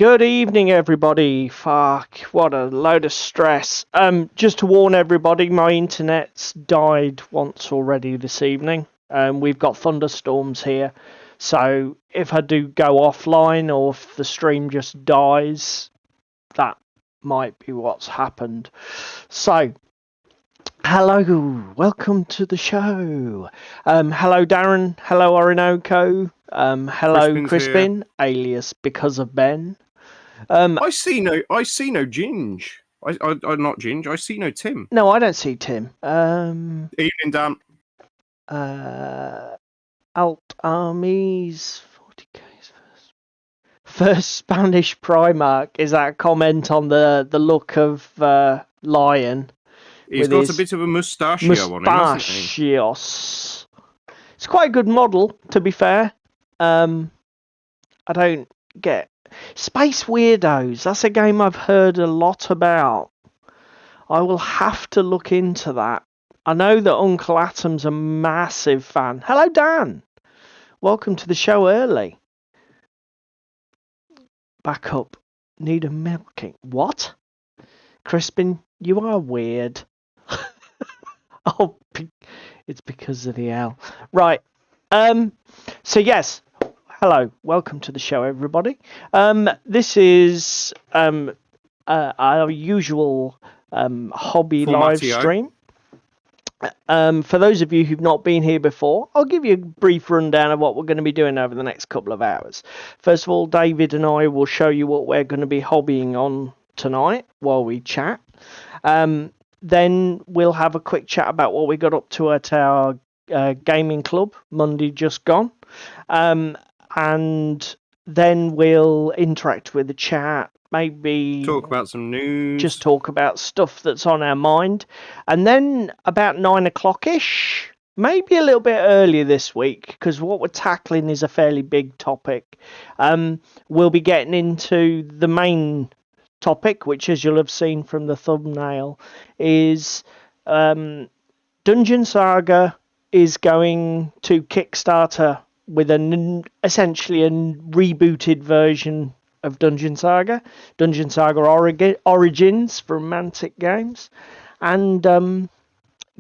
Good evening, everybody. Fuck, what a load of stress. Just to warn everybody, my internet's died once already this evening. We've got thunderstorms here, so if I do go offline or if the stream just dies, that might be what's happened. So, hello, welcome to the show. Hello, Darren. Hello, Orinoco. Hello, Crispin, alias Because of Ben. I see no Ginge. I not Ginge. I see no Tim. No, I don't see Tim. Evening, Dan. Alt Armies 40k first Spanish Primarch. Is that a comment on the look of Lion? He's got a bit of a mustachio on him, hasn't he? It's quite a good model, to be fair. I don't get Space Weirdos. That's a game I've heard a lot about. I will have to look into that. I know that Uncle Atom's a massive fan. Hello, Dan. Welcome to the show early. Back up. Need a milking. What? Crispin, you are weird. Oh, it's because of the L. Right. So yes. Hello, welcome to the show, everybody. This is our usual hobby live stream. For those of you who've not been here before, I'll give you a brief rundown of what we're going to be doing over the next couple of hours. First of all, David and I will show you what we're going to be hobbying on tonight while we chat. Then we'll have a quick chat about what we got up to at our gaming club, Monday just gone. And then we'll interact with the chat, maybe talk about some news, just talk about stuff that's on our mind. And then about 9 o'clock-ish, maybe a little bit earlier this week, because what we're tackling is a fairly big topic. We'll be getting into the main topic, which, as you'll have seen from the thumbnail, is Dungeon Saga is going to Kickstarter with essentially a rebooted version of Dungeon Saga Origins from Mantic Games. And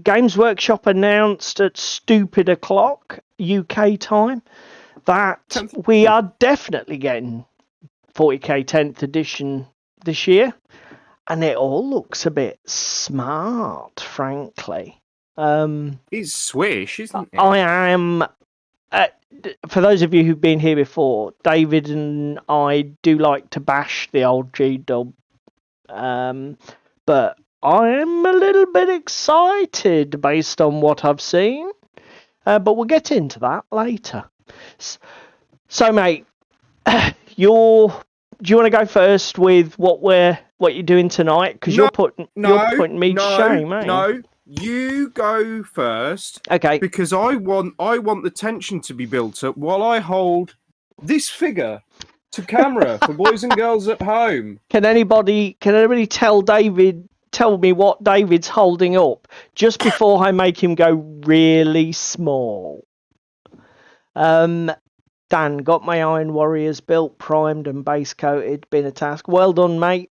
Games Workshop announced at stupid o'clock UK time that we are definitely getting 40k 10th edition this year, and it all looks a bit smart, frankly. It's swish, isn't it? I am for those of you who've been here before, David and I do like to bash the old G-dub, but I am a little bit excited based on what I've seen, but we'll get into that later. So, mate, do you want to go first with what you're doing tonight? Because you're putting me to shame, mate. No. You go first, okay? Because I want the tension to be built up while I hold this figure to camera for boys and girls at home. Can anybody tell me what David's holding up just before I make him go really small? Dan, got my Iron Warriors built, primed and base coated. Been a task. Well done, mate.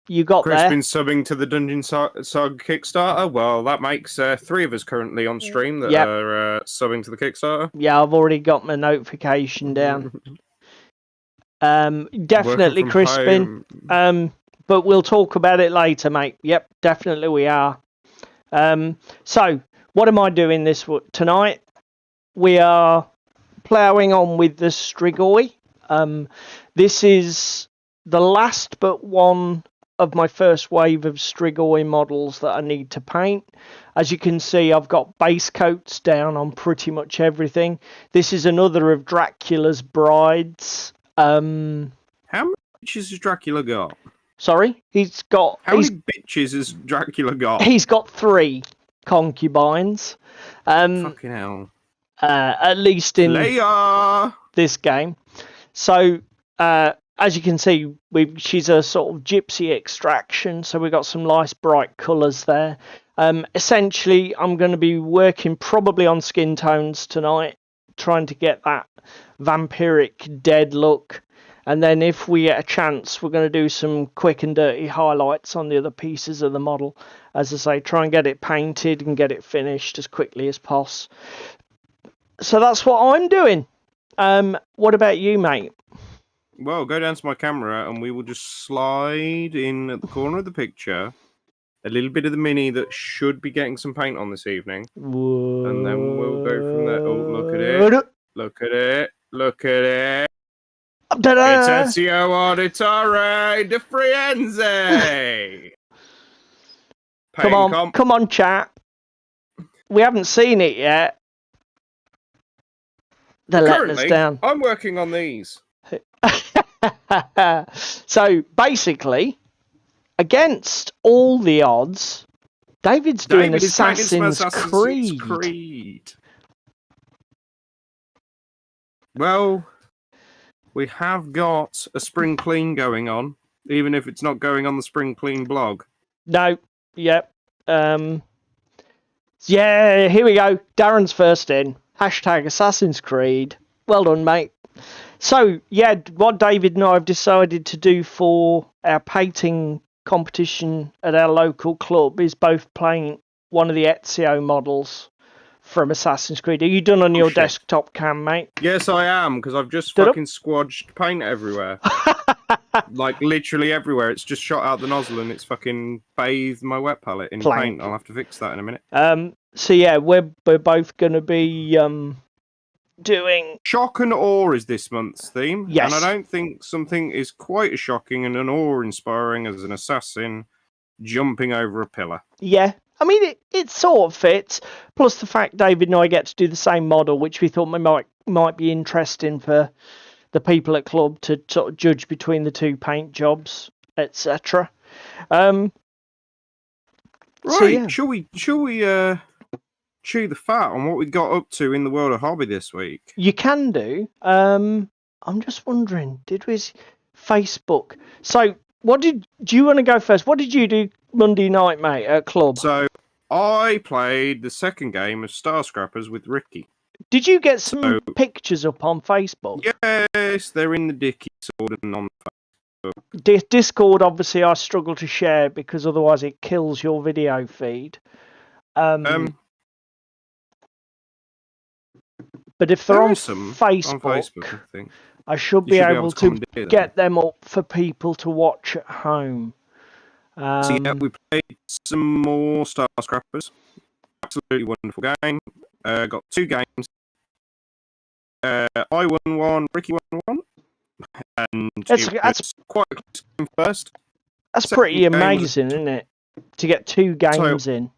You got Chris there. Been subbing to the Dungeon Saga Kickstarter. Well, that makes 3 of us currently on stream that are subbing to the Kickstarter. Yeah, I've already got my notification down. Definitely Crispin. But we'll talk about it later, mate. Yep, definitely we are. So, what am I doing tonight? We are ploughing on with the Strigoi. This is the last but one of my first wave of Strigoi models that I need to paint. As you can see, I've got base coats down on pretty much everything. This is another of Dracula's brides. How many bitches has Dracula got? Sorry? How many bitches has Dracula got? He's got 3 concubines. Fucking hell. At least in this game. So, as you can see, she's a sort of gypsy extraction, so we've got some nice bright colours there. Essentially, I'm going to be working probably on skin tones tonight, trying to get that vampiric dead look. And then if we get a chance, we're going to do some quick and dirty highlights on the other pieces of the model. As I say, try and get it painted and get it finished as quickly as possible. So that's what I'm doing. What about you, mate? Well, go down to my camera and we will just slide in at the corner of the picture a little bit of the mini that should be getting some paint on this evening. And then we'll go from there. Oh, look at it. Look at it. Look at it. Ta-da! It's Ezio Auditore de Frienze. Come on, chat. We haven't seen it yet. They're letting us down. I'm working on these. So basically, against all the odds, David's doing Assassin's Creed. Well, we have got a spring clean going on, even if it's not going on the spring clean blog. No, yep. Yeah, here we go. Darren's first in. Hashtag Assassin's Creed. Well done, mate. So, yeah, what David and I have decided to do for our painting competition at our local club is both playing one of the Ezio models from Assassin's Creed. Are you done on your desktop cam, mate? Yes, I am, because I've just fucking squodged paint everywhere. Like, literally everywhere. It's just shot out the nozzle and it's fucking bathed my wet palette in paint. I'll have to fix that in a minute. So, yeah, we're both going to be doing... Shock and awe is this month's theme. Yes. And I don't think something is quite as shocking and an awe-inspiring as an assassin jumping over a pillar. Yeah. I mean, it sort of fits. Plus the fact David and I get to do the same model, which we thought might be interesting for the people at club to sort of judge between the two paint jobs, etc. Right. So, yeah. Shall we chew the fat on what we got up to in the world of hobby this week? You can do. I'm just wondering, did we Facebook? So, do you want to go first? What did you do Monday night, mate, at club? So, I played the second game of Star Scrappers with Ricky. Did you get some pictures up on Facebook? Yes, they're in the Dickie sword and on Facebook. Discord, obviously, I struggle to share because otherwise it kills your video feed. But if they're on Facebook, I think. I should be able to get them up for people to watch at home. So yeah, we played some more Star Scrappers. Absolutely wonderful game. Got 2 games. I won 1, Ricky won 1. And that's quite a close game first. That's pretty amazing, isn't it? To get 2 games in.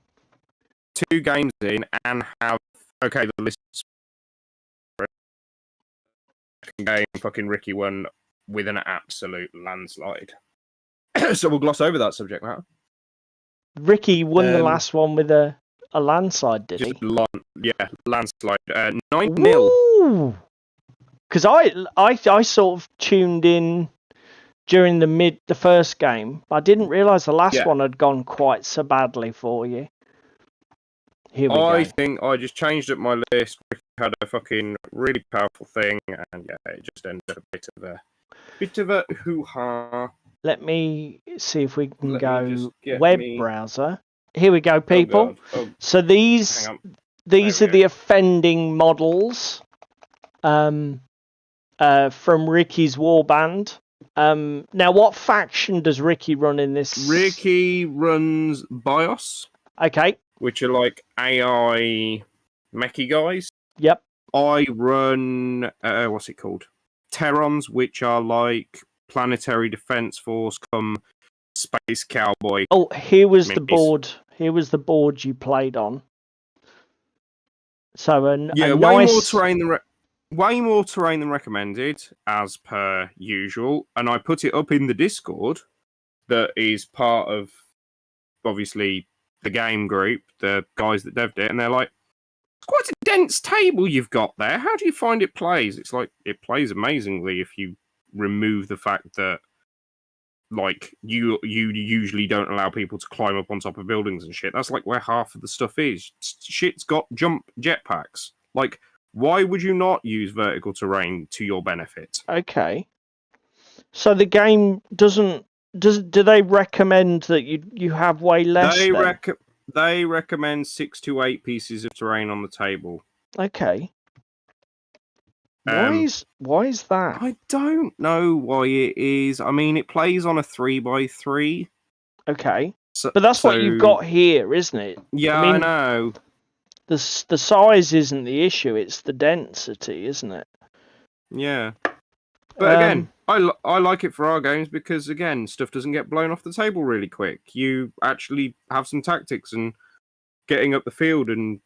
2 games in and have... Okay, the list... Game, fucking Ricky won with an absolute landslide. So we'll gloss over that subject matter. Ricky won the last one with a landslide, did he? Landslide. 9-0. Because I sort of tuned in during the first game. I didn't realise the last one had gone quite so badly for you. Here we go. I think I just changed up my list. Ricky had a fucking really powerful thing, and yeah, it just ended up a bit of a hoo-ha. Let me see if we can go web browser. Here we go, people. So these are the offending models from Ricky's warband. Now, what faction does Ricky run in this? Ricky runs BIOS. Okay. Which are like AI mechy guys. Yep. I run, what's it called? Terrons, which are like Planetary Defense Force come Space Cowboy. Oh, here was the board. Here was the board you played on. So way more terrain than recommended, as per usual. And I put it up in the Discord that is part of, obviously, the game group, the guys that devved it, and they're like, it's quite a dense table you've got there. How do you find it plays? It's like, it plays amazingly if you remove the fact that, like, you usually don't allow people to climb up on top of buildings and shit. That's like where half of the stuff is. Shit's got jump jetpacks. Like, why would you not use vertical terrain to your benefit? Okay. So the game doesn't. Do they recommend that you have way less? They recommend 6 to 8 pieces of terrain on the table. Okay. Why is that? I don't know why it is. I mean, it plays on a 3x3. Okay. But that's what you've got here, isn't it? Yeah, I know. The size isn't the issue; it's the density, isn't it? Yeah. But again, I like it for our games because, again, stuff doesn't get blown off the table really quick. You actually have some tactics and getting up the field and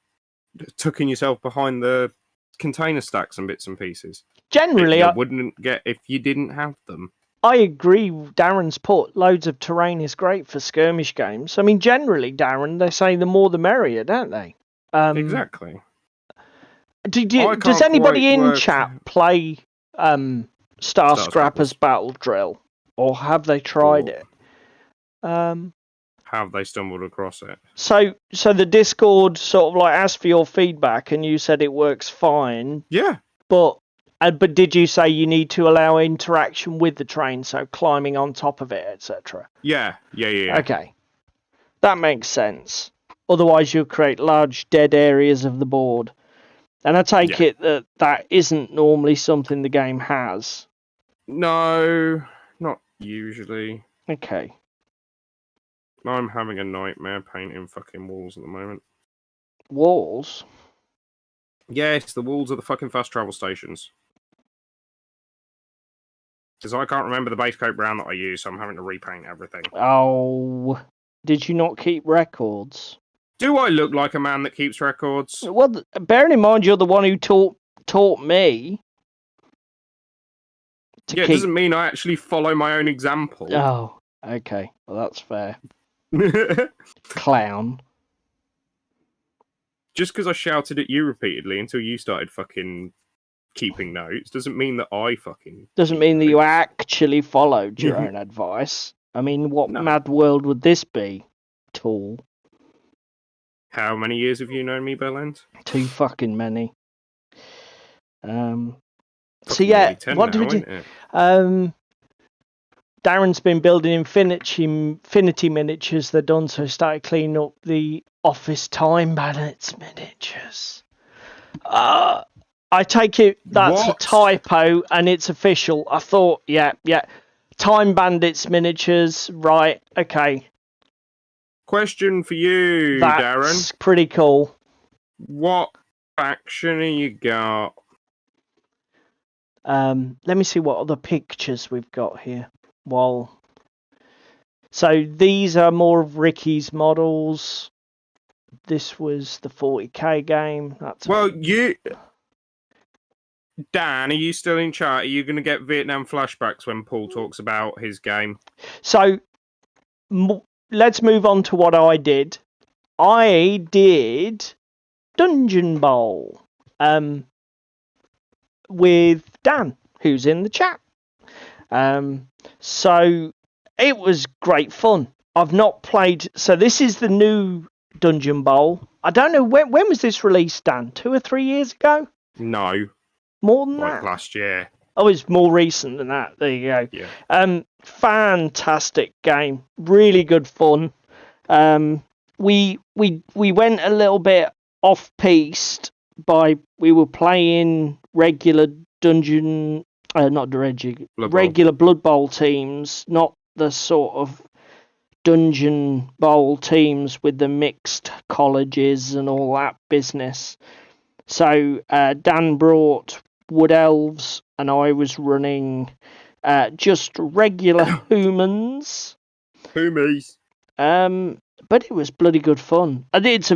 tucking yourself behind the container stacks and bits and pieces. Generally, I wouldn't get if you didn't have them. I agree. Darren's put loads of terrain is great for skirmish games. I mean, generally, Darren, they say the more the merrier, don't they? Exactly. Does anybody in chat play Star Scrappers Battle Drill, or have they tried it? Have they stumbled across it? So the Discord sort of like asked for your feedback, and you said it works fine. Yeah. But did you say you need to allow interaction with the train, so climbing on top of it, etc.? Yeah. Okay, that makes sense. Otherwise, you'll create large dead areas of the board. And I take it that isn't normally something the game has. No, not usually. Okay. I'm having a nightmare painting fucking walls at the moment. Walls? Yes, the walls of the fucking fast travel stations. Because I can't remember the base coat brown that I use, so I'm having to repaint everything. Oh, did you not keep records? Do I look like a man that keeps records? Well, bearing in mind you're the one who taught me. It doesn't mean I actually follow my own example. Oh, okay. Well, that's fair. Clown. Just because I shouted at you repeatedly until you started fucking keeping notes doesn't mean that I fucking... Doesn't mean that you actually followed your own advice. I mean, what mad world would this be, Tool? How many years have you known me, Bellend? Too fucking many. So yeah, what do we do? Darren's been building Infinity miniatures. They're done, so he started cleaning up the office Time Bandits miniatures. I take it that's a typo and it's official. I thought, yeah. Time Bandits miniatures, right, okay. Question for you, Darren. That's pretty cool. What faction have you got? Let me see what other pictures we've got here. So these are more of Ricky's models. This was the 40k game. Dan, are you still in chat? Are you going to get Vietnam flashbacks when Paul talks about his game? So let's move on to what I did. I did Dungeon Bowl with Dan, who's in the chat. So it was great fun. I've not played... So this is the new Dungeon Bowl. I don't know, when was this released, Dan? 2 or 3 years ago? No. More than that? Like last year. Oh, it's more recent than that. There you go. Yeah. Fantastic game. Really good fun. We went a little bit off-piste we were playing regular regular Blood Bowl teams, not the sort of Dungeon Bowl teams with the mixed colleges and all that business. So Dan brought Wood Elves and I was running just regular humans. Humies. But it was bloody good fun. And it's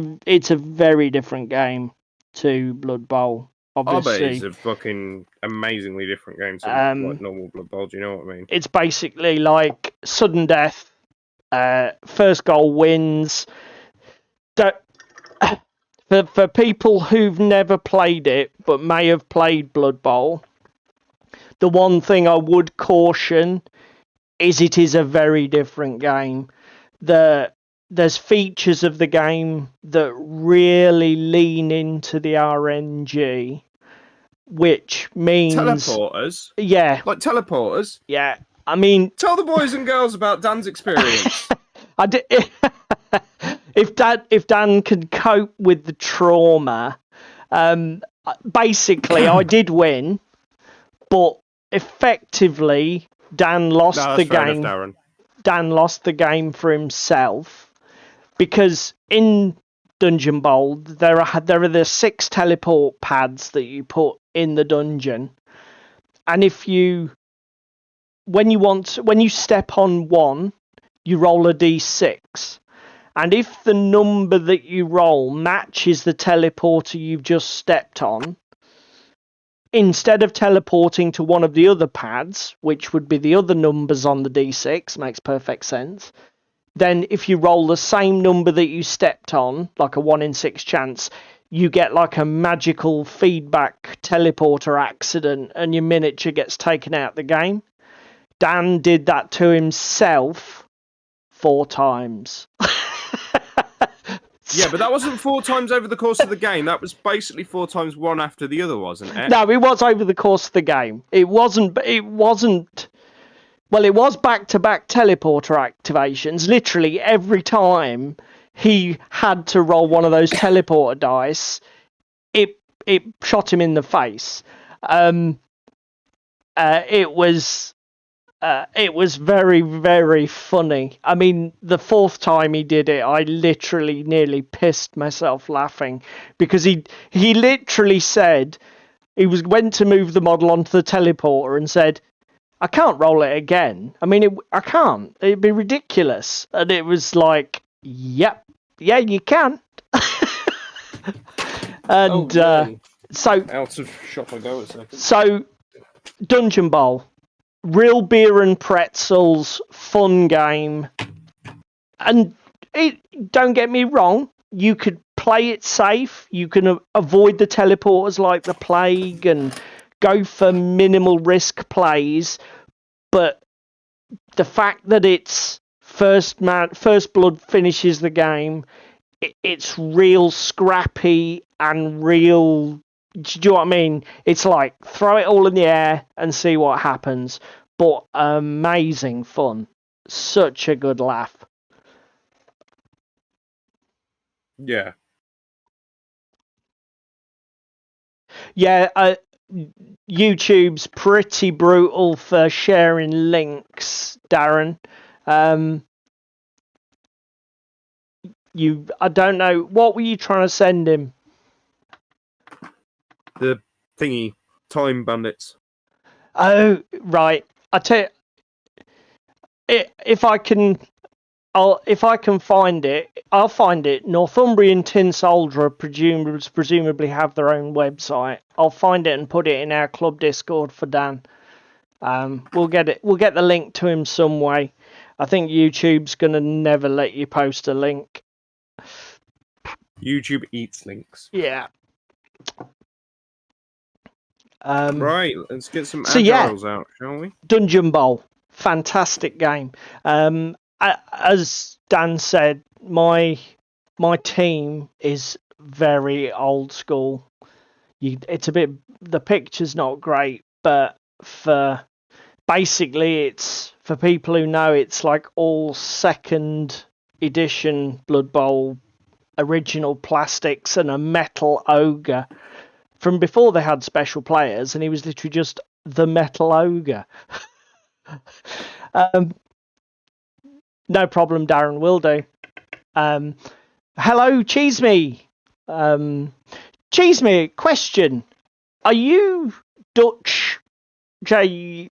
a very different game to Blood Bowl. Obviously. I bet it's a fucking amazingly different game to like normal Blood Bowl. Do you know what I mean? It's basically like sudden death. First goal wins. For people who've never played it but may have played Blood Bowl, the one thing I would caution is it is a very different game. There's features of the game that really lean into the RNG, which means... Teleporters? Yeah. Like teleporters? Yeah. I mean, Tell the boys and girls about Dan's experience. I did, if Dan can cope with the trauma, basically I did win, but effectively Dan lost No, the that's fair game. enough, Darren. Dan lost the game for himself because in Dungeon Bowl there are the 6 teleport pads that you put in the dungeon, and when you step on one, you roll a d6, and if the number that you roll matches the teleporter you've just stepped on, instead of teleporting to one of the other pads, which would be the other numbers on the d6, makes perfect sense, then if you roll the same number that you stepped on, like a 1 in 6 chance, you get like a magical feedback teleporter accident and your miniature gets taken out of the game. Dan did that to himself 4 times. Yeah, but that wasn't 4 times over the course of the game. That was basically 4 times one after the other, wasn't it? No, it was over the course of the game. It wasn't. Well, it was back-to-back teleporter activations. Literally every time he had to roll one of those teleporter dice, it shot him in the face. It was very, very funny. I mean, the 4th time he did it, I literally nearly pissed myself laughing because he literally said went to move the model onto the teleporter and said, "I can't roll it again. I mean, I can't. It'd be ridiculous." And it was like, "Yep, yeah, you can." And so out of shop I go. So Dungeon Bowl. Real beer and pretzels, fun game. And don't get me wrong, you could play it safe. You can avoid the teleporters like the plague and go for minimal risk plays. But the fact that it's first blood finishes the game, it's real scrappy and real. Do you know what I mean? It's like throw it all in the air and see what happens. But amazing fun. Such a good laugh. Yeah. Yeah, YouTube's pretty brutal for sharing links, Darren. I don't know. What were you trying to send him? The thingy, Time Bandits. Oh, right. I tell you, if I can find it, I'll find it. Northumbrian Tin Soldier presumably have their own website. I'll find it and put it in our club Discord for Dan. We'll get it. We'll get the link to him some way. I think YouTube's gonna never let you post a link. YouTube eats links. Yeah. Right, let's get some agiles out, shall we? Dungeon Bowl, fantastic game. As Dan said, my team is very old school. It's a bit, the picture's not great, but it's for people who know, it's like all 2nd edition Blood Bowl original plastics and a metal ogre from before they had special players, and he was literally just the metal ogre. No problem, Darren, will do. Hello, Cheese Me. Cheese Me, question. Are you Dutch J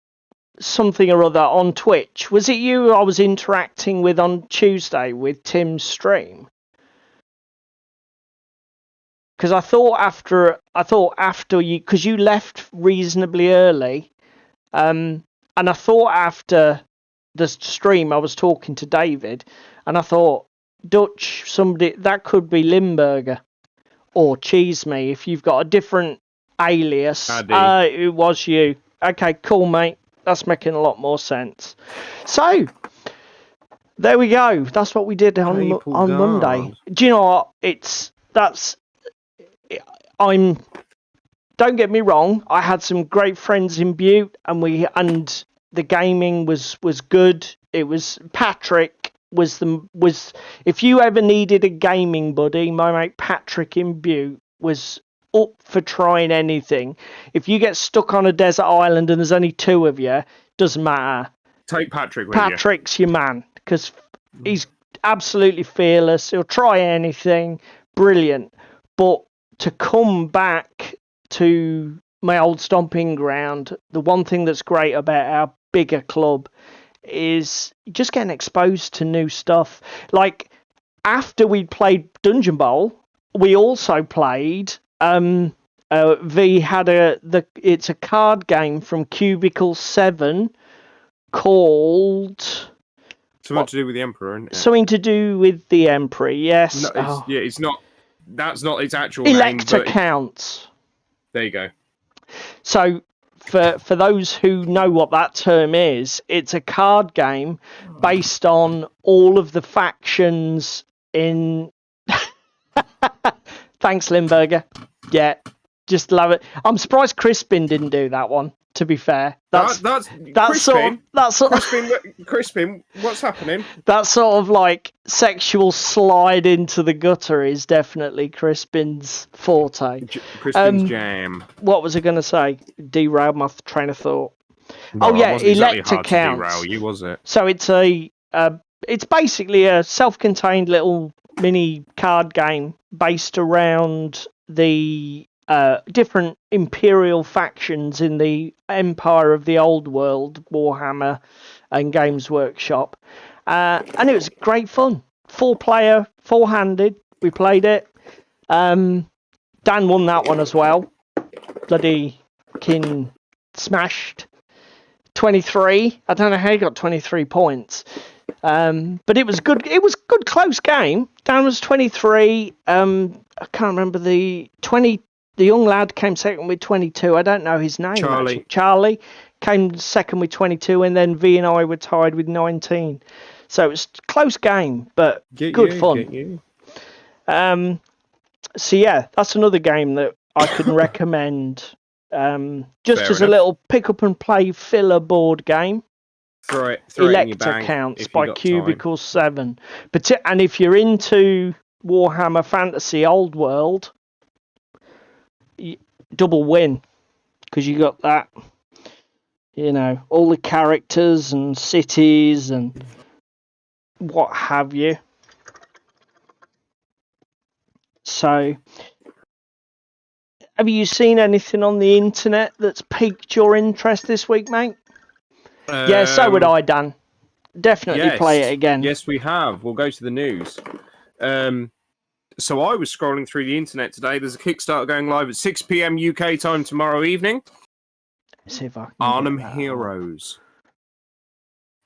something or other on Twitch? Was it you I was interacting with on Tuesday with Tim's stream? Because I thought after you, because you left reasonably early, and I thought after the stream I was talking to David, and I thought Dutch, somebody that could be Limburger or Cheese Me if you've got a different alias. It was you. Okay, cool, mate. That's making a lot more sense. So there we go. That's what we did on Monday. Do you know what? Don't get me wrong. I had some great friends in Butte, and The gaming was good. It was Patrick was if you ever needed a gaming buddy, my mate Patrick in Butte was up for trying anything. If you get stuck on a desert island and there's only two of you, doesn't matter. Take Patrick with Patrick's your man because he's absolutely fearless. He'll try anything. Brilliant. But to come back to my old stomping ground, the one thing that's great about our bigger club is just getting exposed to new stuff. Like after we played Dungeon Bowl, we also played V had it's a card game from Cubicle 7 called something to do with the Emperor, isn't it? Something to do with the Emperor, yes. No, it's not. That's not its actual Elector name. Counts. There you go. So, for those who know what that term is, it's a card game based on all of the factions in. Thanks, Limburger. Yeah, just love it. I'm surprised Crispin didn't do that one. To be fair, that's Crispin, Crispin, what's happening? That sort of like sexual slide into the gutter is definitely Crispin's forte. Crispin's jam. What was I going to say? Derailed my train of thought. Well, Elector Counts. Derail you, was it? So it's it's basically a self-contained little mini card game based around the different imperial factions in the Empire of the Old World, Warhammer and Games Workshop. And it was great fun. 4-player, 4-handed. We played it. Dan won that one as well. Bloody king smashed. 23. I don't know how he got 23 points. But it was good. It was a good close game. Dan was 23. I can't remember the 20. The young lad came second with 22. I don't know his name. Charlie. Actually. Charlie came second with 22, and then V and I were tied with 19. So it was a close game, but good fun. So yeah, that's another game that I can recommend. Just as a little pick up and play filler board game. Elector Counts by Cubicle 7. And if you're into Warhammer Fantasy Old World, double win, because you got that, all the characters and cities and what have you. So, have you seen anything on the internet that's piqued your interest this week, mate? Yeah, so would I, Dan. Definitely play it again. Yes, we have. We'll go to the news. So I was scrolling through the internet today. There's a Kickstarter going live at 6 p.m. UK time tomorrow evening. See if I can Arnhem Heroes.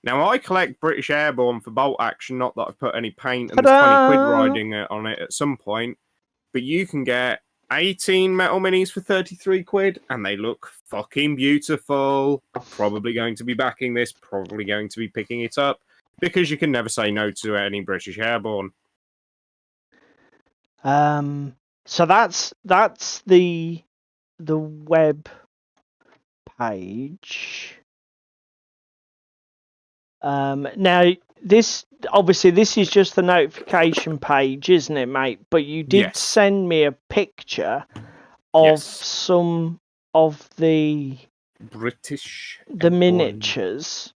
Now, I collect British Airborne for bolt action, not that I've put any paint and there's 20 quid riding on it at some point. But you can get 18 metal minis for 33 quid, and they look fucking beautiful. Probably going to be backing this, probably going to be picking it up, because you can never say no to any British Airborne. So that's the web page. Now this is just the notification page, isn't it, mate? But you did send me a picture of some of the miniatures.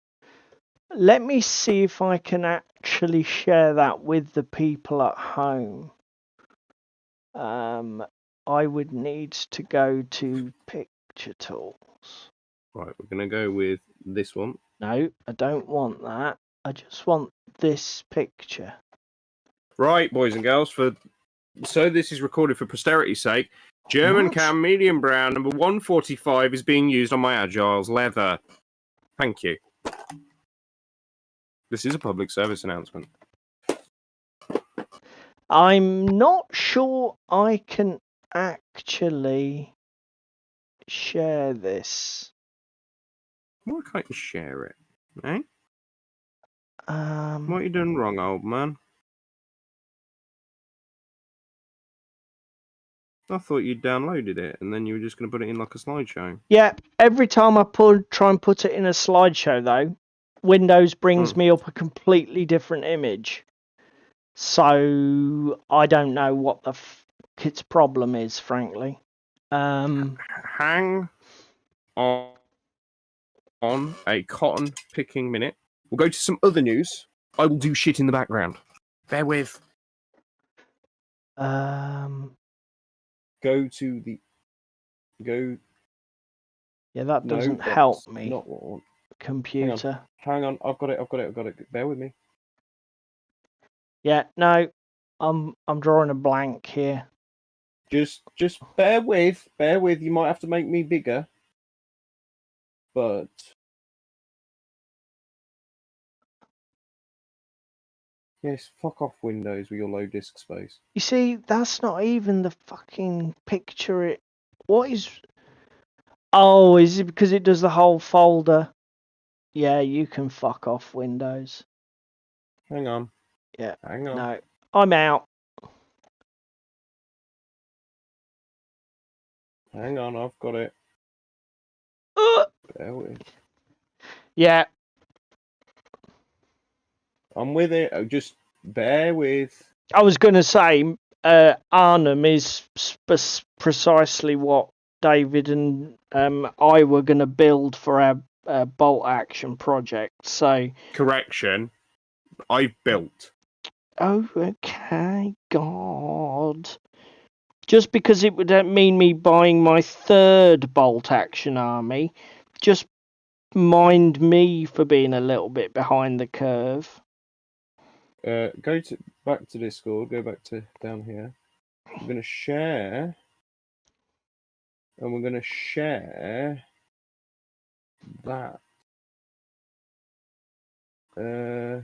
Let me see if I can actually share that with the people at home. I would need to go to picture tools. Right, we're going to go with this one. No, I don't want that. I just want this picture. Right, boys and girls, so this is recorded for posterity's sake. German cam, medium brown, number 145 is being used on my Agile's leather. Thank you. This is a public service announcement. I'm not sure I can actually share this. Why can't you share it? Eh? What are you doing wrong, old man? I thought you'd downloaded it and then you were just going to put it in like a slideshow. Yeah, every time I try and put it in a slideshow, though, Windows brings me up a completely different image. So I don't know what the its problem is, frankly. Hang on a cotton picking minute. We'll go to some other news. I will do shit in the background. Bear with. Go to the... Go... Yeah, that No, doesn't that's help me. not what I want. Computer. Hang on. I've got it. Bear with me. Yeah, no, I'm drawing a blank here. Just bear with. Bear with. You might have to make me bigger. But... Yes, fuck off Windows with your low disk space. You see, that's not even the fucking picture. What is... Oh, is it because it does the whole folder? Yeah, you can fuck off Windows. Hang on. Yeah. Hang on. No, I'm out. Hang on, I've got it. Bear with. Yeah. I'm with it. Oh, just bear with. I was going to say, Arnhem is precisely what David and I were going to build for our bolt action project. So Correction. I've built. Oh, okay, God. Just because it would mean me buying my third bolt action army, just mind me for being a little bit behind the curve. Go back to Discord. Go back to down here. I'm going to share. And we're going to share that. Try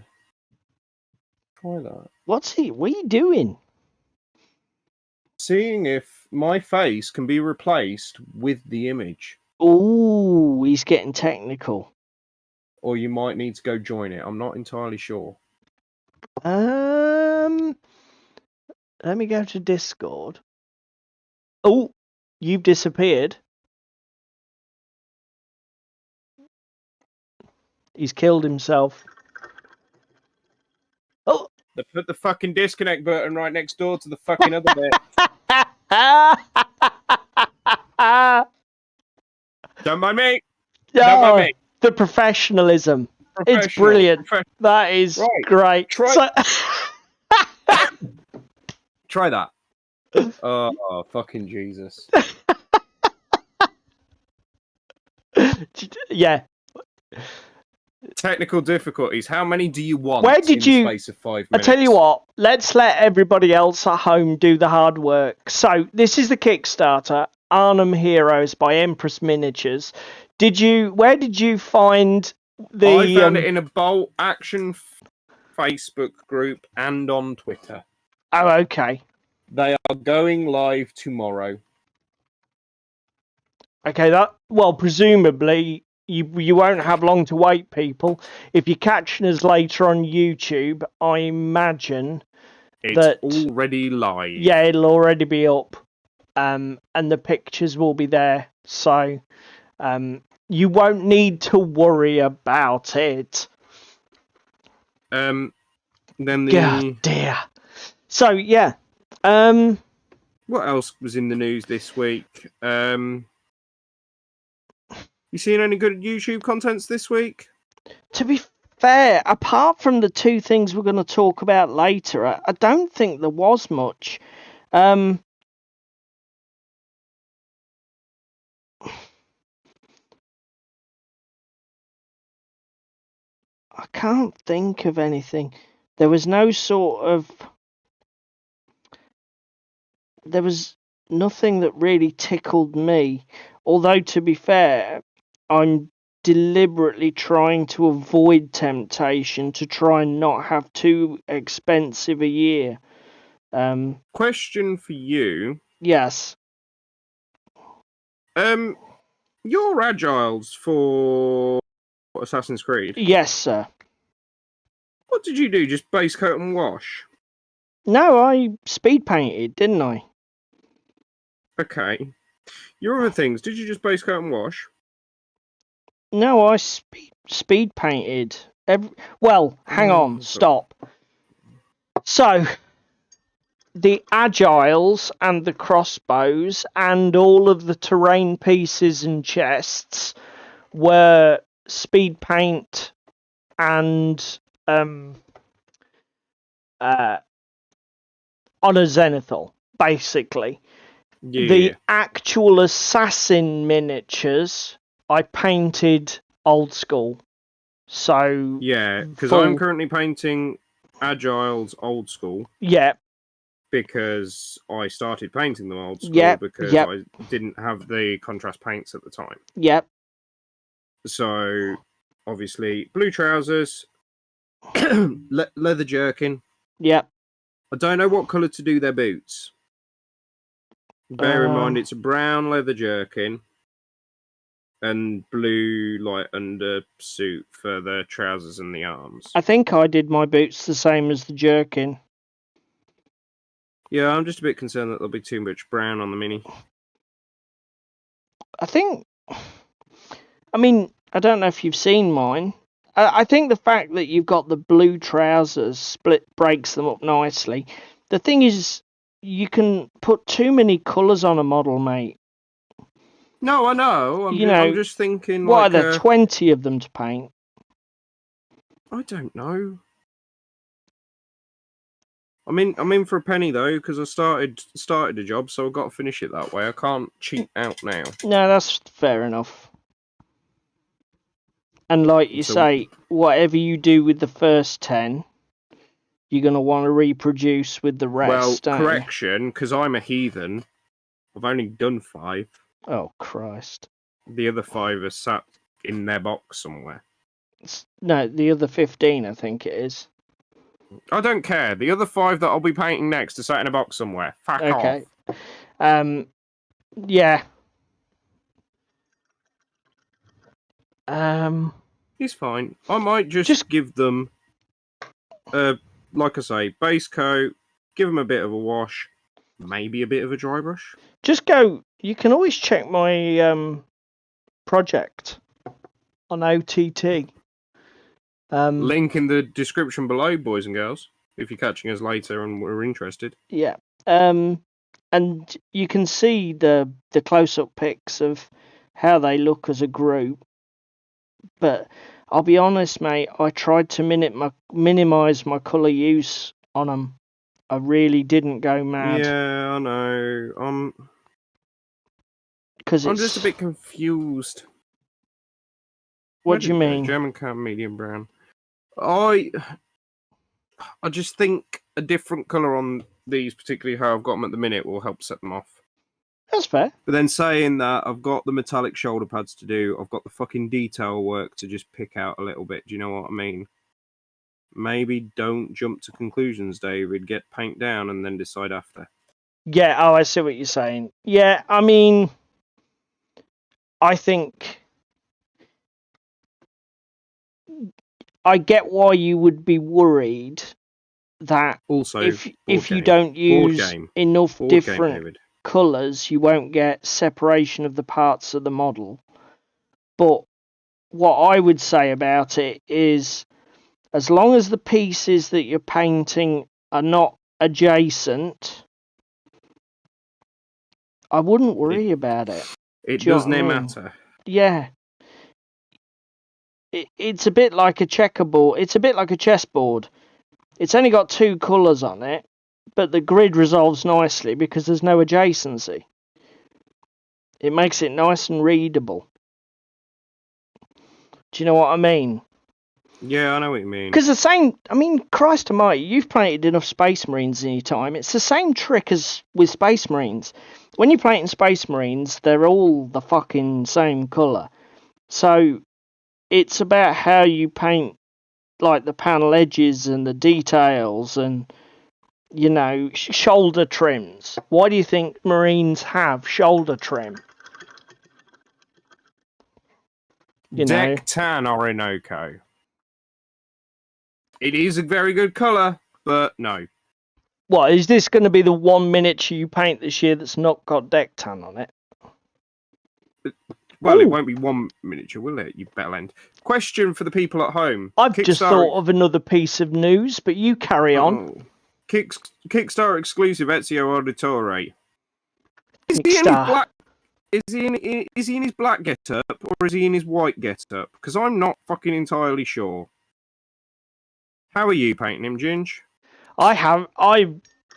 that. What are you doing? Seeing if my face can be replaced with the image. Ooh, he's getting technical. Or you might need to go join it. I'm not entirely sure. Let me go to Discord. Oh, you've disappeared. He's killed himself. Oh. They put the fucking disconnect button right next door to the fucking other bit. Don't mind me. Don't mind me. The professionalism. It's brilliant. That is great. Try that. Oh, fucking Jesus. Yeah. Technical difficulties. How many do you want? Where did you? In the space of 5 minutes? I tell you what. Let's let everybody else at home do the hard work. So this is the Kickstarter, Arnhem Heroes by Empress Miniatures. Where did you find the? I found it in a Bolt Action Facebook group and on Twitter. Oh, okay. They are going live tomorrow. Okay, presumably you won't have long to wait, people. If you're catching us later on YouTube, I imagine it's already live. Yeah, it'll already be up, and the pictures will be there. So, you won't need to worry about it. Then God dear. So yeah. What else was in the news this week? You seen any good YouTube contents this week? To be fair, apart from the two things we're going to talk about later, I don't think there was much. I can't think of anything. There was nothing that really tickled me. Although, to be fair, I'm deliberately trying to avoid temptation to try and not have too expensive a year. Question for you. Yes. Your agiles for Assassin's Creed? Yes, sir. What did you do? Just base coat and wash? No, I speed painted, didn't I? Okay. Your other things, did you just base coat and wash? No, I speed painted. Well, hang on, stop. So, the agiles and the crossbows and all of the terrain pieces and chests were speed paint and on a zenithal, basically. Yeah. The actual assassin miniatures I painted old school. So Yeah, because I'm currently painting Agile's old school. Yeah. Because I started painting them old school Yep. because Yep. I didn't have the contrast paints at the time. Yep. So, obviously, blue trousers, leather jerkin. Yep. I don't know what colour to do their boots. Bear in mind, it's a brown leather jerkin and blue light undersuit for the trousers and the arms. I think I did my boots the same as the jerkin. Yeah, I'm just a bit concerned that there'll be too much brown on the mini. I don't know if you've seen mine. I think the fact that you've got the blue trousers split breaks them up nicely. The thing is, you can put too many colours on a model, mate. No, I know. I'm just thinking. What are there, 20 of them to paint? I don't know. I'm in for a penny though, because I started a job, so I've got to finish it that way. I can't cheat out now. No, that's fair enough. And like you say, whatever you do with the first 10, you're going to want to reproduce with the rest. Well, correction, because I'm a heathen. I've only done 5. Oh, Christ. The other 5 are sat in their box somewhere. No, the other 15, I think it is. I don't care. The other 5 that I'll be painting next are sat in a box somewhere. Fuck off. Yeah. He's fine. I might just give them, like I say, base coat, give them a bit of a wash, maybe a bit of a dry brush. Just go. You can always check my project on OTT. Link in the description below, boys and girls, if you're catching us later and we're interested. Yeah. And you can see the close-up pics of how they look as a group. But I'll be honest, mate, I tried to minimise my colour use on them. I really didn't go mad. Yeah, I know. I'm just a bit confused. What do you mean? German cat, medium brown. I just think a different colour on these, particularly how I've got them at the minute, will help set them off. That's fair. But then saying that, I've got the metallic shoulder pads to do. I've got the fucking detail work to just pick out a little bit. Do you know what I mean? Maybe don't jump to conclusions, David. Get paint down and then decide after. Yeah, I see what you're saying. Yeah, I mean, I think I get why you would be worried that also, if you don't use enough different colours, you won't get separation of the parts of the model. But what I would say about it is, as long as the pieces that you're painting are not adjacent, I wouldn't worry about it. It doesn't matter. Yeah. It's a bit like a checkerboard. It's a bit like a chessboard. It's only got 2 colours on it, but the grid resolves nicely because there's no adjacency. It makes it nice and readable. Do you know what I mean? Yeah, I know what you mean. Because Christ almighty, you've painted enough Space Marines in your time. It's the same trick as with Space Marines. When you're painting Space Marines, they're all the fucking same colour. So, it's about how you paint, like, the panel edges and the details and, shoulder trims. Why do you think Marines have shoulder trim? Deck Tan Orinoco. It is a very good colour, but no. What, is this going to be the one miniature you paint this year that's not got deck tan on it? Well, Ooh. it won't be one miniature, will it, you bellend? Question for the people at home. I've just thought of another piece of news, but you carry on. Kickstarter exclusive Ezio Auditore. Is he in his black get-up, or is he in his white get-up? Because I'm not fucking entirely sure. How are you painting him, Ginge? I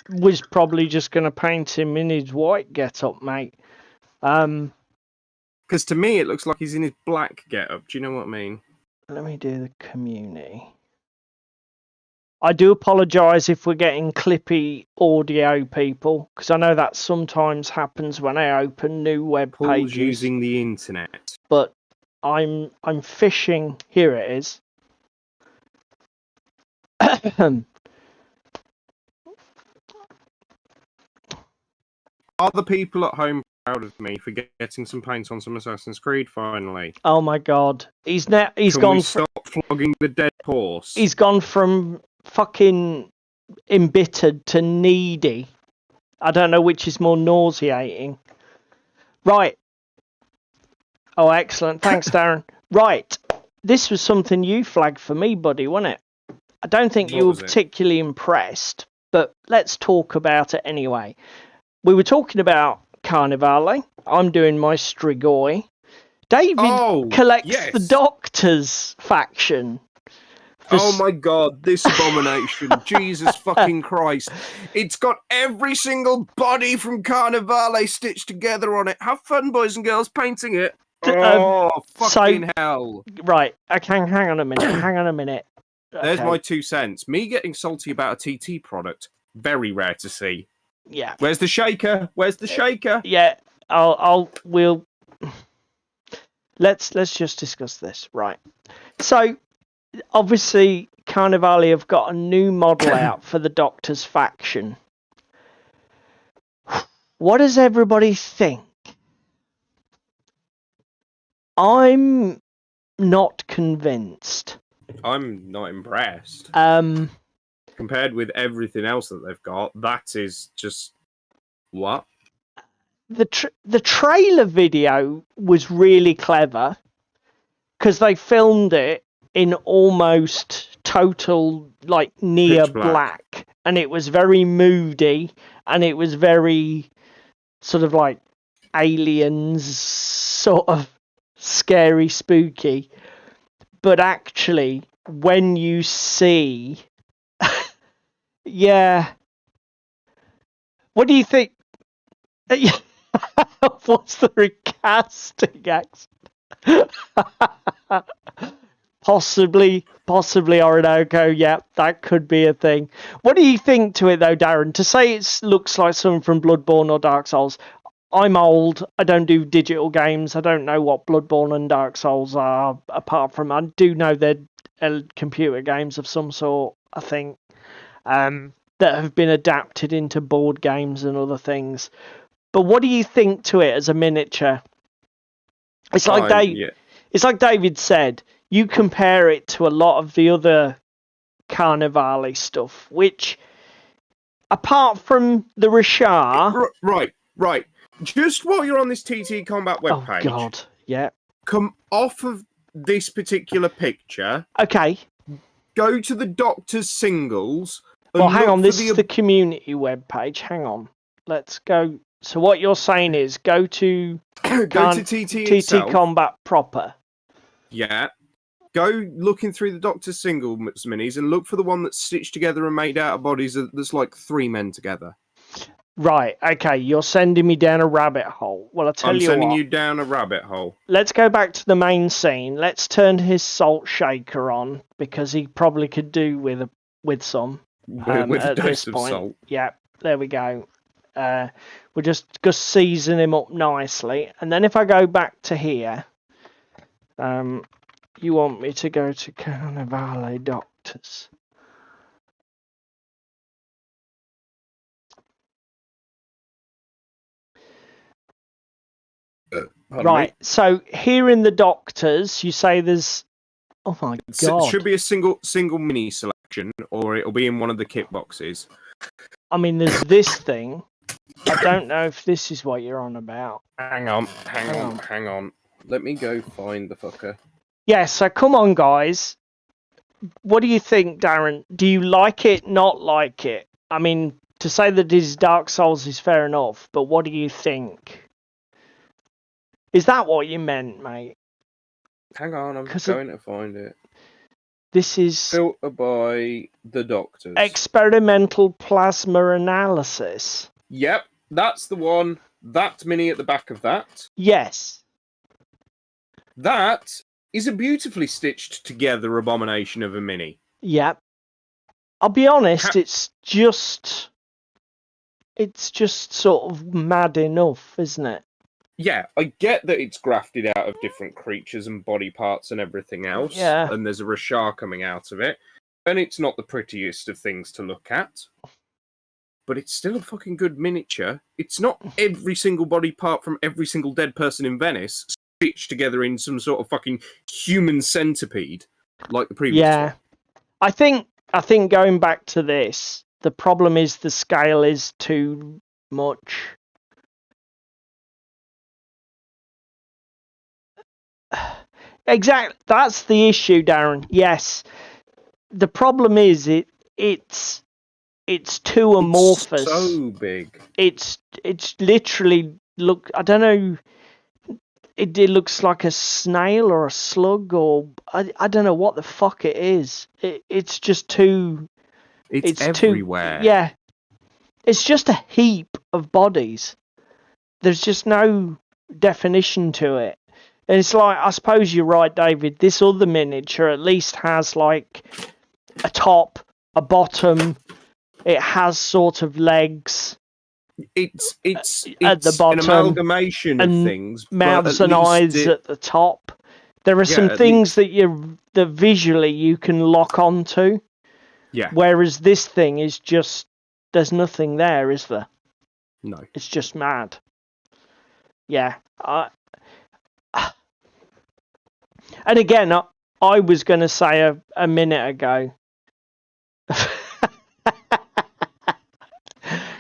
was probably just going to paint him in his white get-up, mate. Because to me, it looks like he's in his black get-up. Do you know what I mean? Let me do the community. I do apologise if we're getting clippy audio, people, because I know that sometimes happens when I open new web Paul's pages. using the internet. But I'm fishing. Here it is. Are the people at home proud of me for getting some paint on some Assassin's Creed finally? Oh my god. He's gone we stop flogging the dead horse? He's gone from fucking embittered to needy. I don't know which is more nauseating. Right. Oh, excellent. Thanks, Darren. Right. This was something you flagged for me, buddy, wasn't it? I don't think you were particularly impressed, but let's talk about it anyway. We were talking about Carnivale. I'm doing my Strigoi. David collects the Doctor's faction. Oh my god, this abomination. Jesus fucking Christ. It's got every single body from Carnivale stitched together on it. Have fun, boys and girls, painting it. Oh, fucking hell. Right, okay, hang on a minute. There's my 2 cents. Me getting salty about a TT product, very rare to see. Yeah. Where's the shaker? Yeah, let's just discuss this. Right. So, obviously, Carnivale have got a new model out for the Doctor's faction. What does everybody think? I'm not convinced. I'm not impressed. Compared with everything else that they've got, that is just what? The trailer video was really clever because they filmed it in almost total, like, near black, and it was very moody, and it was very sort of like aliens, sort of scary, spooky. But actually, when you see, yeah, what do you think? What's the recasting accent? Possibly Orinoco. Yeah, that could be a thing. What do you think to it, though, Darren? To say it looks like something from Bloodborne or Dark Souls. I'm old. I don't do digital games. I don't know what Bloodborne and Dark Souls are, apart from I do know they're computer games of some sort, I think, that have been adapted into board games and other things. But what do you think to it as a miniature? It's like It's like David said. You compare it to a lot of the other Carnivale stuff, which, apart from the Rashar... Right. Just while you're on this TT Combat webpage... Oh, God, yeah. Come off of this particular picture. Okay. Go to the Doctor's singles. Well, hang on. This is the community webpage. Hang on. Let's go. So what you're saying is go to... go to TT Combat proper. Yeah. Go looking through the Doctor's single minis and look for the one that's stitched together and made out of bodies that's like 3 men together. Right, okay, you're sending me down a rabbit hole. Well, I'm sending you down a rabbit hole. Let's go back to the main scene. Let's turn his salt shaker on, because he probably could do with some. With a dose of salt. Yeah, there we go. We'll just season him up nicely. And then if I go back to here... you want me to go to Carnivale Doctors? Right, so here in the Doctors, you say there's... Oh my God. It should be a single mini selection, or it'll be in one of the kit boxes. I mean, there's this thing. I don't know if this is what you're on about. Hang on. Let me go find the fucker. Yeah, so come on, guys. What do you think, Darren? Do you like it, not like it? I mean, to say that it is Dark Souls is fair enough, but what do you think? Is that what you meant, mate? Hang on, I'm going to find it. This is... Filter by the Doctors. Experimental Plasma Analysis. Yep, that's the one. That mini at the back of that. Yes. That is a beautifully stitched together abomination of a mini. Yep. I'll be honest, it's just sort of mad enough, isn't it? Yeah, I get that it's grafted out of different creatures and body parts and everything else. Yeah. And there's a Rashar coming out of it. And it's not the prettiest of things to look at. But it's still a fucking good miniature. It's not every single body part from every single dead person in Venice stitched together in some sort of fucking human centipede like the previous one. I think going back to this, the problem is the scale is too much. Exactly, that's the issue, Darren. Yes, the problem is it's too amorphous. It's so big. It's literally look. I don't know. It looks like a snail or a slug or I don't know what the fuck it is. It's just too. It's everywhere. Yeah, it's just a heap of bodies. There's just no definition to it. And it's like, I suppose you're right, David. This other miniature at least has like a top, a bottom. It has sort of legs. It's at the bottom, an amalgamation of things. Mouths and eyes at the top. There are some things that visually you can lock onto. Yeah. Whereas this thing is just, there's nothing there, is there? No. It's just mad. Yeah. And again, I was going to say a minute ago.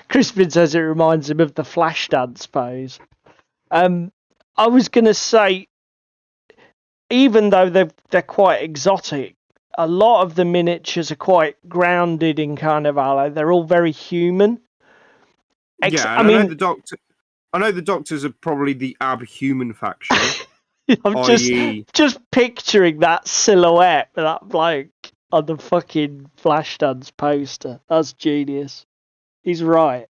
Crispin says it reminds him of the flash dance pose. I was going to say, even though they're quite exotic, a lot of the miniatures are quite grounded in Carnivale. They're all very human. I know the Doctors are probably the ab-human faction. I'm just picturing that silhouette, that bloke on the fucking Flashdance poster. That's genius. He's right.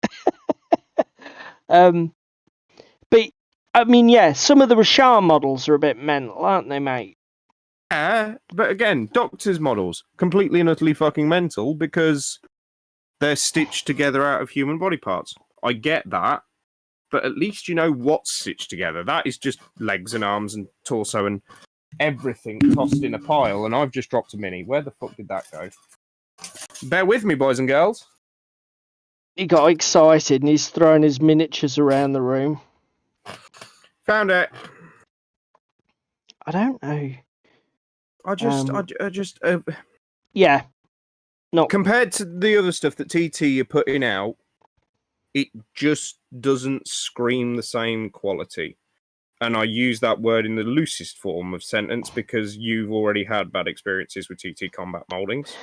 But I mean, yeah, some of the Rashar models are a bit mental, aren't they, mate? Yeah, but again, Doctors models completely and utterly fucking mental because they're stitched together out of human body parts. I get that. But at least you know what's stitched together. That is just legs and arms and torso and everything tossed in a pile, and I've just dropped a mini. Where the fuck did that go? Bear with me, boys and girls. He got excited and he's throwing his miniatures around the room. Found it. I don't know. Yeah. Not compared to the other stuff that TT are putting out, it just doesn't scream the same quality. And I use that word in the loosest form of sentence because you've already had bad experiences with TT combat moldings.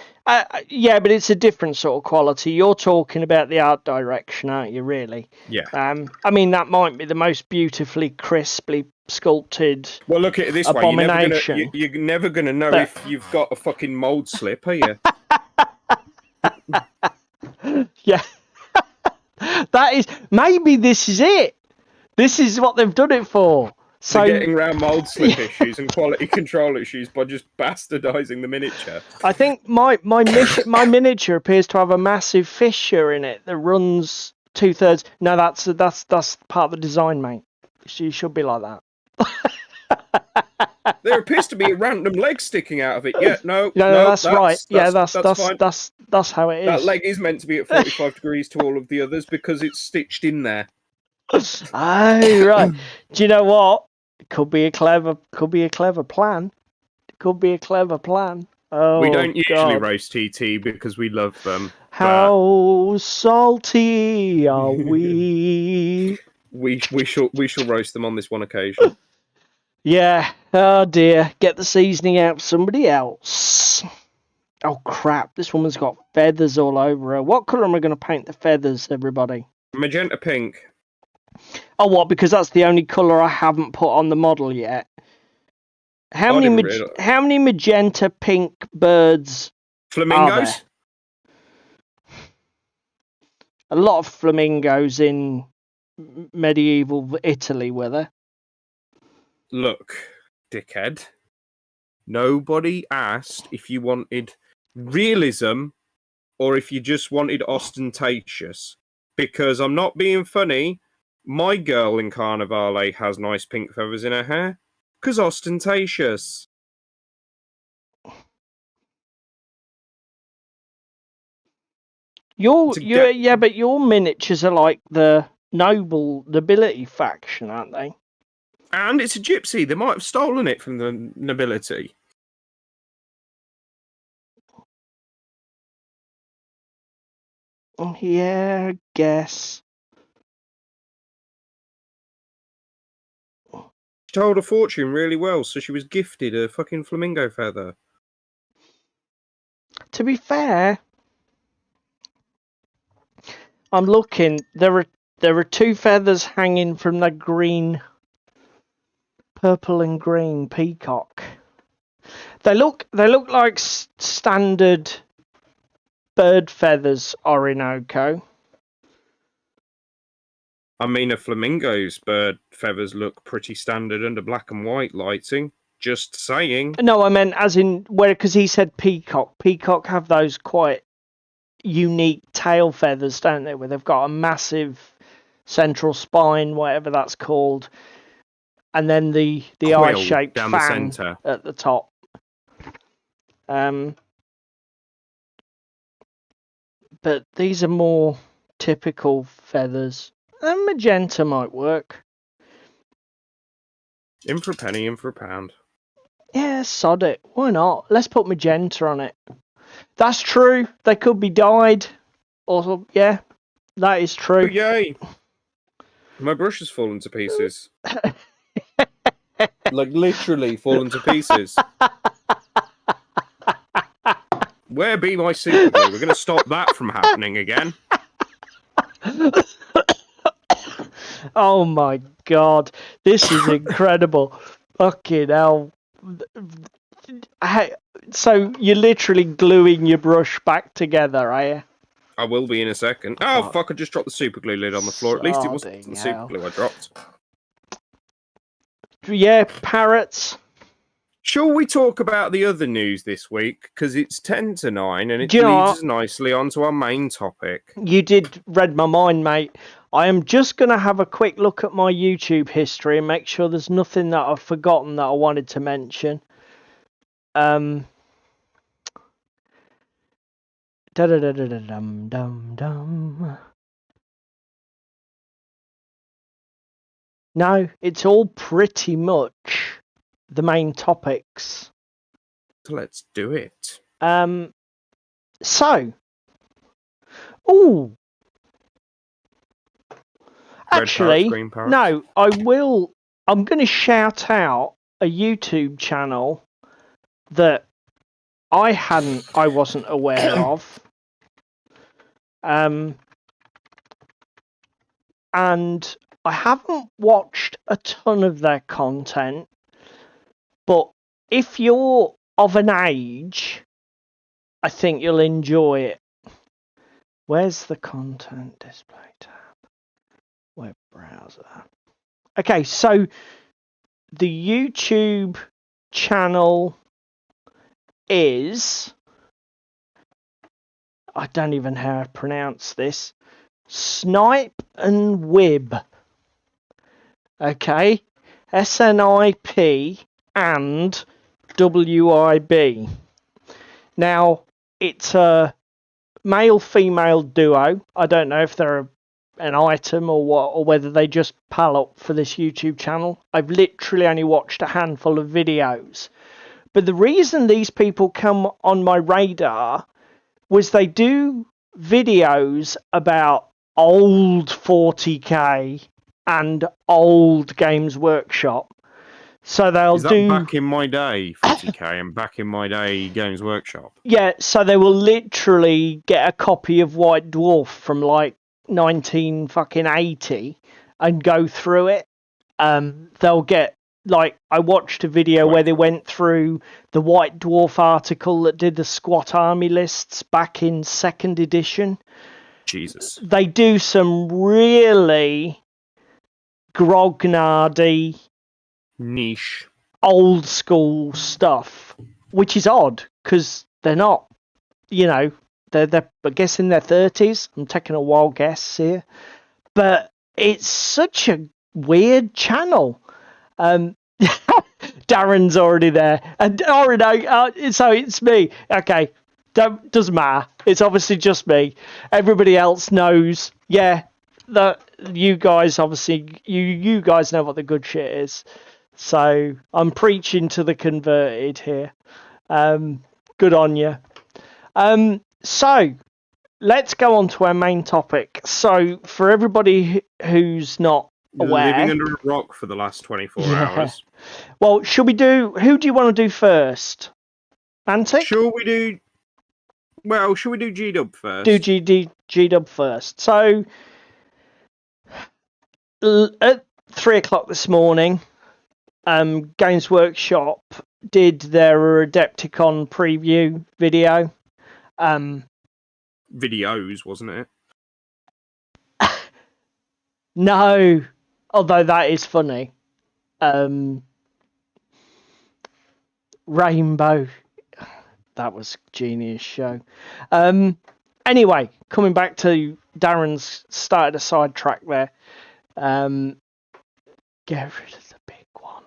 Yeah, but it's a different sort of quality. You're talking about the art direction, aren't you, really? Yeah. I mean, that might be the most beautifully, crisply sculpted Well, look at it this abomination. way. You're never going to know if you've got a fucking mold slip, are you? Yeah. That is... Maybe this is it. This is what they've done it for. So they're getting around mold slip issues and quality control issues by just bastardizing the miniature. I think my miniature appears to have a massive fissure in it that runs 2/3. No, that's part of the design, mate. You should be like that. There appears to be a random leg sticking out of it. Yeah, no, that's right. That's fine. That's how it is. That leg is meant to be at 45 degrees to all of the others because it's stitched in there. Oh, right. Do you know what? It could be a clever plan. It could be a clever plan. Oh, we don't usually God. roast TT because we love them. How salty are we? We shall roast them on this one occasion. Yeah, oh dear. Get the seasoning out somebody else. Oh crap, this woman's got feathers all over her. What colour am I going to paint the feathers, everybody? Magenta pink. Oh, what? Because that's the only colour I haven't put on the model yet. How many magenta pink birds Flamingos? are there? A lot of flamingos in medieval Italy, were there? Look, dickhead. Nobody asked if you wanted realism or if you just wanted ostentatious. Because I'm not being funny, my girl in Carnivale has nice pink feathers in her hair. Because ostentatious. Yeah, but your miniatures are like the nobility faction, aren't they? And it's a gypsy. They might have stolen it from the nobility. Yeah, I guess. She told her fortune really well, so she was gifted a fucking flamingo feather. To be fair, I'm looking. There are two feathers hanging from the green, purple and green peacock. They look like standard bird feathers, Orinoco. I mean, a flamingo's bird feathers look pretty standard under black and white lighting. Just saying. No, I meant as in because he said peacock. Peacock have those quite unique tail feathers, don't they? Where they've got a massive central spine, whatever that's called, and then the eye-shaped down fan the center at the top. But these are more typical feathers. And magenta might work. In for a penny, in for a pound. Yeah, sod it. Why not? Let's put magenta on it. That's true. They could be dyed. Also, yeah, that is true. Oh, yay! My brush has fallen to pieces. Like, literally fallen to pieces. Where be my super glue? We're going to stop that from happening again. Oh my god. This is incredible. Fucking hell. So you're literally gluing your brush back together, are you? I will be in a second. Oh, fuck, I just dropped the super glue lid on the floor. At least it wasn't the super glue I dropped. Yeah, parrots. Shall we talk about the other news this week? Because it's 10 to 9 and it leads us nicely onto our main topic. You did read my mind, mate. I am just going to have a quick look at my YouTube history and make sure there's nothing that I've forgotten that I wanted to mention. No, it's all pretty much the main topics. Let's do it. So, ooh, actually, no, I'm going to shout out a YouTube channel that I wasn't aware of. And I haven't watched a ton of their content, but if you're of an age, I think you'll enjoy it. Where's the content display tab? Web browser. Okay, so the YouTube channel is, I don't even know how to pronounce this, Snipe and Wib. Okay, SNIP and WIB. Now, it's a male-female duo. I don't know if they're an item or what, or whether they just pal up for this YouTube channel. I've literally only watched a handful of videos. But the reason these people come on my radar was they do videos about old 40k and old Games Workshop. So they'll Is that do back in my day 40k and back in my day Games Workshop? yeah. So they will literally get a copy of White Dwarf from like 1980 and go through it. They'll get like I watched a video where they went through the White Dwarf article that did the squat army lists back in 2nd edition. Jesus. They do some really grognardy, Niche. old school stuff, which is odd because they're not, they're I guess in their 30s. I'm taking a wild guess here, but it's such a weird channel. Darren's already there, and so it's me. Okay, doesn't matter. It's obviously just me. Everybody else knows. Yeah, that you guys obviously you guys know what the good shit is. So I'm preaching to the converted here. Good on you. So let's go on to our main topic. So for everybody who's not aware, living under a rock for the last 24 hours. Well, should we do? Who do you want to do first? Mantic? Should we do G-Dub first? Do G-Dub first. So at 3:00 this morning, Games Workshop did their Adepticon preview video. Videos, wasn't it? No, although that is funny. Rainbow, that was genius show. Anyway, coming back to Darren's started a sidetrack there. Get rid of the big one.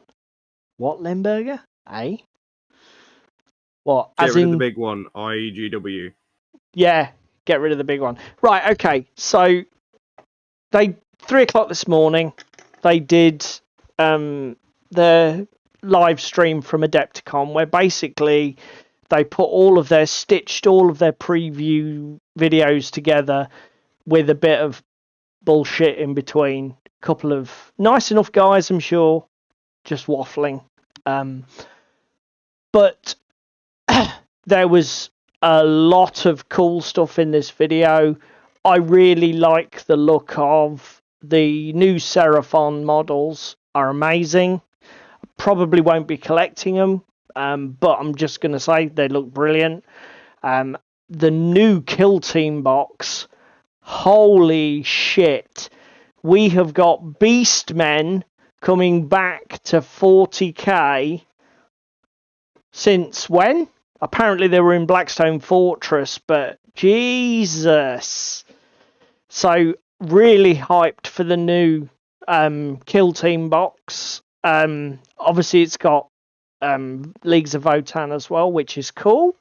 What, Limburger? Eh? What? Get rid of the big one, IEGW. Yeah, get rid of the big one. Right, okay. So they 3:00 this morning, they did their live stream from Adepticon, where basically they put stitched all of their preview videos together with a bit of bullshit in between. A couple of nice enough guys, I'm sure, just waffling. But there was a lot of cool stuff in this video. I really like the look of the new Seraphon models. Are amazing. Probably won't be collecting them, but I'm just going to say they look brilliant. The new Kill Team box, holy shit. We have got Beastmen coming back to 40k since when? Apparently they were in Blackstone Fortress, but Jesus. So really hyped for the new Kill Team box. Obviously it's got Leagues of Votan as well, which is cool.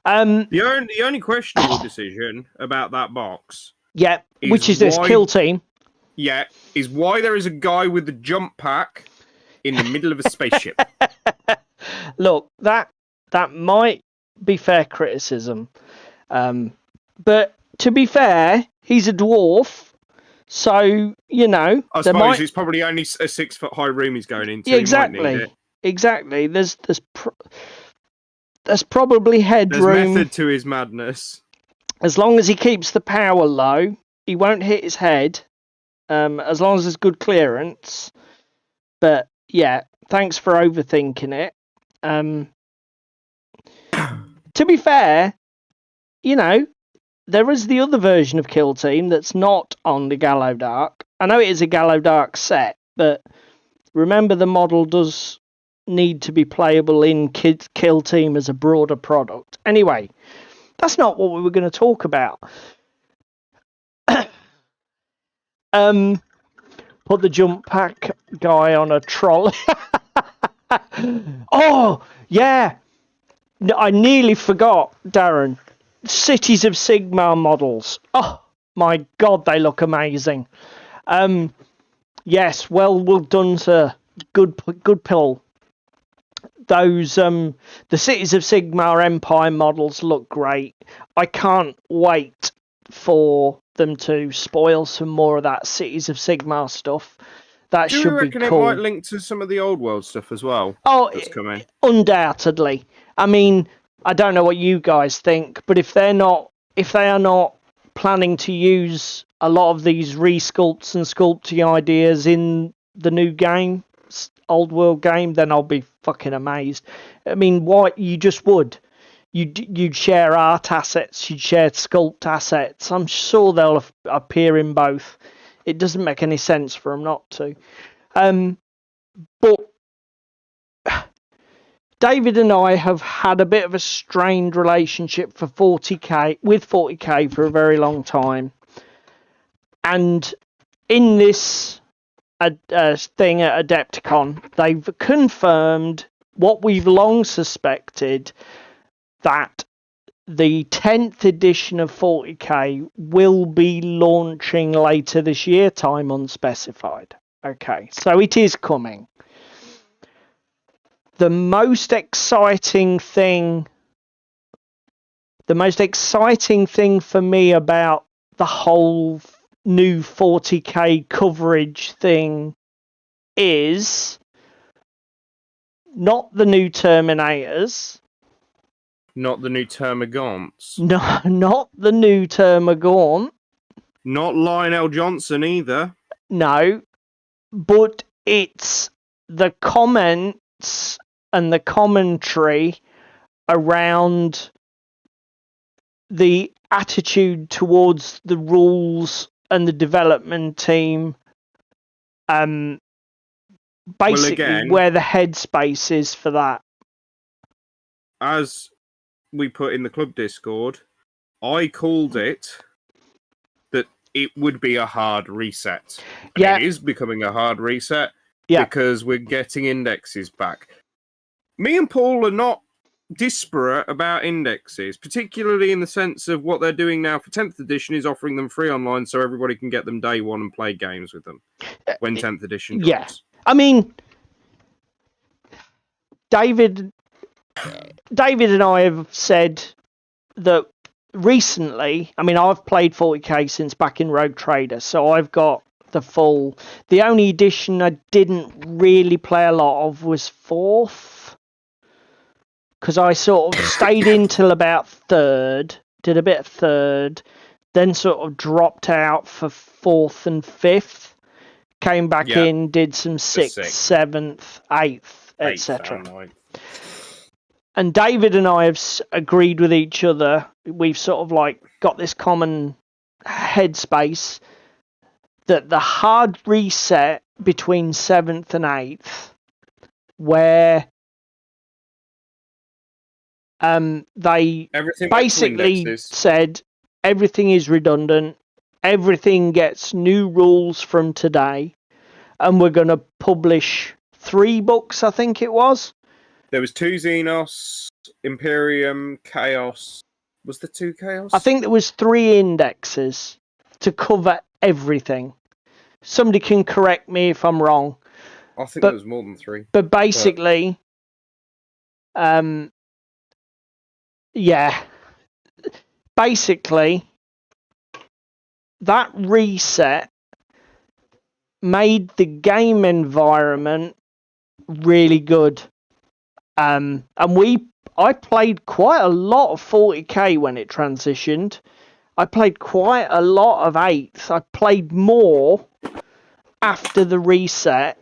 The only questionable decision about that box, which is this Kill Team. Yeah, is why there is a guy with the jump pack in the middle of a spaceship. Look, that might be fair criticism, but to be fair, he's a dwarf, so I suppose it's probably only a 6 foot high room he's going into. Yeah, exactly. There's probably headroom. There's method to his madness. As long as he keeps the power low, he won't hit his head. As long as there's good clearance. But yeah, thanks for overthinking it. To be fair, there is the other version of Kill Team that's not on the Gallo Dark. I know it is a Gallo Dark set, but remember the model does need to be playable in Kill Team as a broader product. Anyway, that's not what we were going to talk about. Put the jump pack guy on a trolley. Oh, yeah. I nearly forgot, Darren. Cities of Sigmar models. Oh, my God, they look amazing. Yes, well done, sir. Good pull. those the Cities of Sigmar Empire models look great. I can't wait for them to spoil some more of that Cities of Sigmar stuff. That Do you should be reckon it cool. might link to some of the old world stuff as well? Oh, That's coming. undoubtedly. I mean, I don't know what you guys think, but if they are not planning to use a lot of these resculpts and sculpting ideas in the new game, old world game, then I'll be fucking amazed. I mean, why you just would. You'd share art assets, you'd share sculpt assets. I'm sure they'll appear in both. It doesn't make any sense for them not to. But David and I have had a bit of a strained relationship with 40k for a very long time. And in this thing at Adepticon, they've confirmed what we've long suspected, that the 10th edition of 40k will be launching later this year, time unspecified. Okay, so it is coming. The most exciting thing for me about the whole new 40k coverage thing is not the new Terminators. Not the new Termagants. No, not the new Termagant. Not Lionel Johnson either. No, but it's the comments and the commentary around the attitude towards the rules and the development team. Basically, again, where the headspace is for that. As we put in the club Discord, I called it that it would be a hard reset. And Yeah. it is becoming a hard reset because we're getting indexes back. Me and Paul are not disparate about indexes, particularly in the sense of what they're doing now for 10th edition is offering them free online so everybody can get them day one and play games with them when 10th edition drops. I mean, David and I have said that recently, I mean, I've played 40k since back in Rogue Trader, so I've got the only edition I didn't really play a lot of was 4th, because I sort of stayed in till about 3rd, did a bit of 3rd, then sort of dropped out for 4th and 5th, came back in, did some 6th, 7th, 8th, etc. And David and I have agreed with each other. We've sort of like got this common headspace that the hard reset between 7th and 8th, where they Everything basically said everything is redundant, everything gets new rules from today, and we're going to publish 3 books, I think it was. There was 2 Xenos, Imperium, Chaos. Was there 2 Chaos? I think there was 3 indexes to cover everything. Somebody can correct me if I'm wrong. I think there was more than 3. But basically, basically, that reset made the game environment really good. And I played quite a lot of 40k when it transitioned. I played quite a lot of 8th. I played more after the reset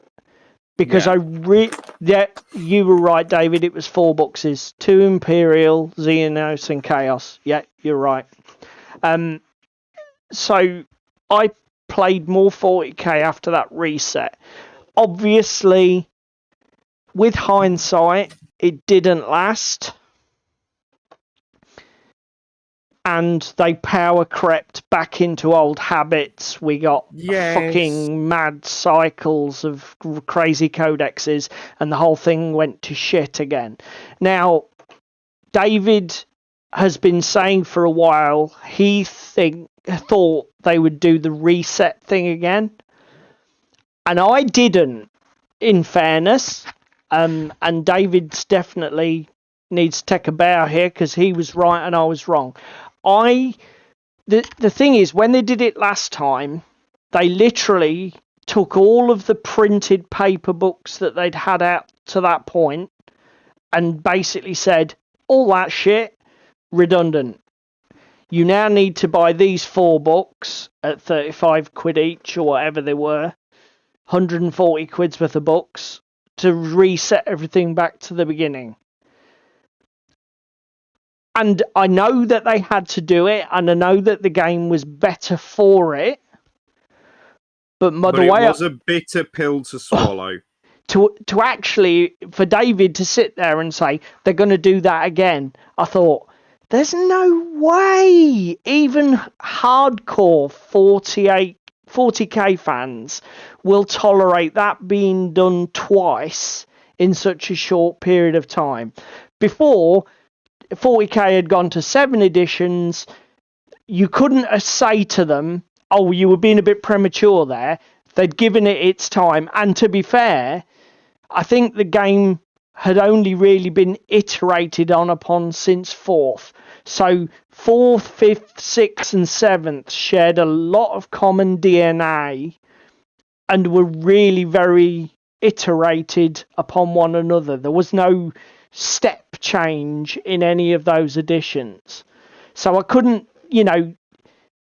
because you were right, David. It was 4 boxes: 2 Imperial, Xenos, and Chaos. Yeah, you're right. So I played more 40k after that reset. Obviously, with hindsight, it didn't last. And they power crept back into old habits. We got fucking mad cycles of crazy codexes, and the whole thing went to shit again. Now, David has been saying for a while he thought they would do the reset thing again. And I didn't, in fairness. And David's definitely needs to take a bow here because he was right and I was wrong. The thing is, when they did it last time, they literally took all of the printed paper books that they'd had out to that point and basically said, all that shit, redundant. You now need to buy these 4 books at 35 quid each or whatever they were, 140 quid's worth of books, to reset everything back to the beginning. And I know that they had to do it, and I know that the game was better for it. But it was a bitter pill to swallow. To actually, for David to sit there and say, they're going to do that again, I thought, there's no way even hardcore 40k fans will tolerate that being done twice in such a short period of time. Before, 40k had gone to 7 editions, you couldn't say to them, oh, you were being a bit premature there. They'd given it its time. And to be fair, I think the game had only really been iterated on upon since 4th. So 4th, 5th, 6th and 7th shared a lot of common DNA and were really very iterated upon one another. There was no step change in any of those editions. So I couldn't,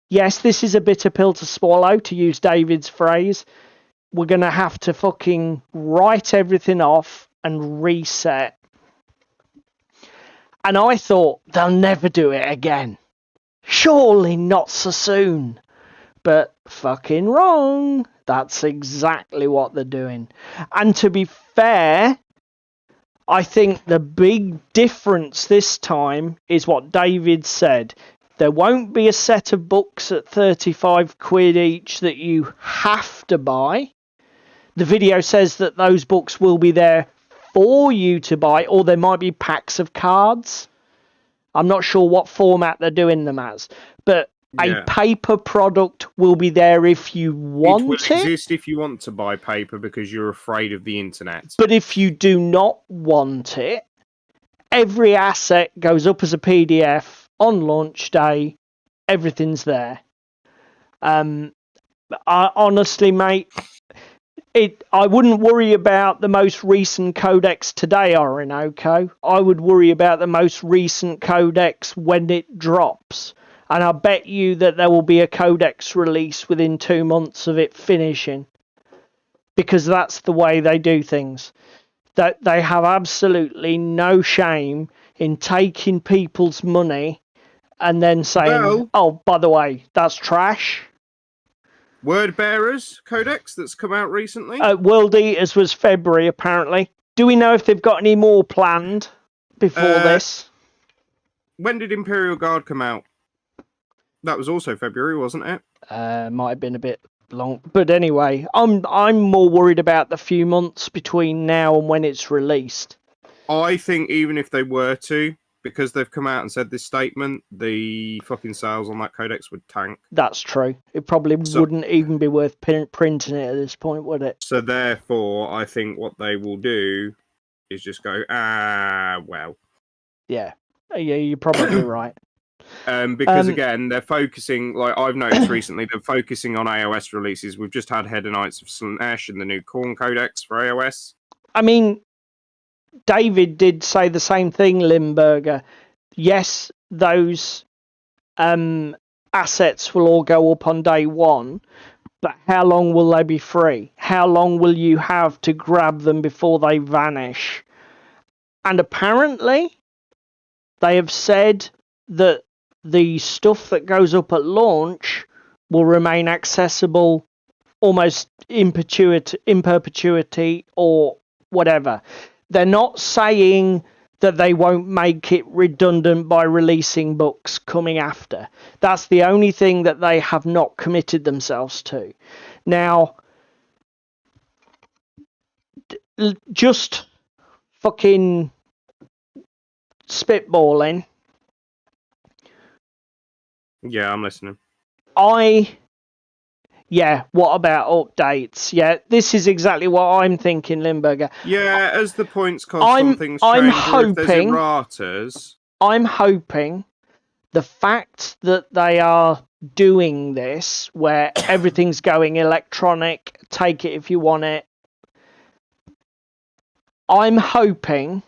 yes, this is a bitter pill to swallow, to use David's phrase. We're going to have to fucking write everything off and reset. And I thought, they'll never do it again. Surely not so soon. But fucking wrong. That's exactly what they're doing. And to be fair, I think the big difference this time is what David said. There won't be a set of books at 35 quid each that you have to buy. The video says that those books will be there for you to buy, or there might be packs of cards. I'm not sure what format they're doing them as, but a paper product will be there if you want it. It will exist if you want to buy paper because you're afraid of the internet. But if you do not want it, every asset goes up as a PDF on launch day. Everything's there. I honestly, mate, I wouldn't worry about the most recent codex today, Orinoco. I would worry about the most recent codex when it drops. And I bet you that there will be a codex release within 2 months of it finishing. Because that's the way they do things. That they have absolutely no shame in taking people's money and then saying, oh, by the way, that's trash. Word Bearers Codex that's come out recently? World Eaters was February, apparently. Do we know if they've got any more planned before this? When did Imperial Guard come out? That was also February, wasn't it? Might have been a bit long. But anyway, I'm more worried about the few months between now and when it's released. I think even if they were to, because they've come out and said this statement, the fucking sales on that codex would tank. That's true. It probably wouldn't even be worth printing it at this point, would it? So therefore, I think what they will do is just go, well. Yeah, you're probably right. Because again, they're focusing, like I've noticed recently, they're focusing on iOS releases. We've just had Head of Knights of Slaanesh and the new Khorne Codex for iOS. I mean, David did say the same thing, Limburger. Yes, those assets will all go up on day one, but how long will they be free? How long will you have to grab them before they vanish? And apparently, they have said that the stuff that goes up at launch will remain accessible almost in perpetuity or whatever. They're not saying that they won't make it redundant by releasing books coming after. That's the only thing that they have not committed themselves to. Now, just fucking spitballing. Yeah, I'm listening. Yeah, what about updates? Yeah, this is exactly what I'm thinking, Limburger. Yeah, as the points cost on things I'm change, or if there's hoping, erratas. I'm hoping the fact that they are doing this, where everything's going electronic, take it if you want it. I'm hoping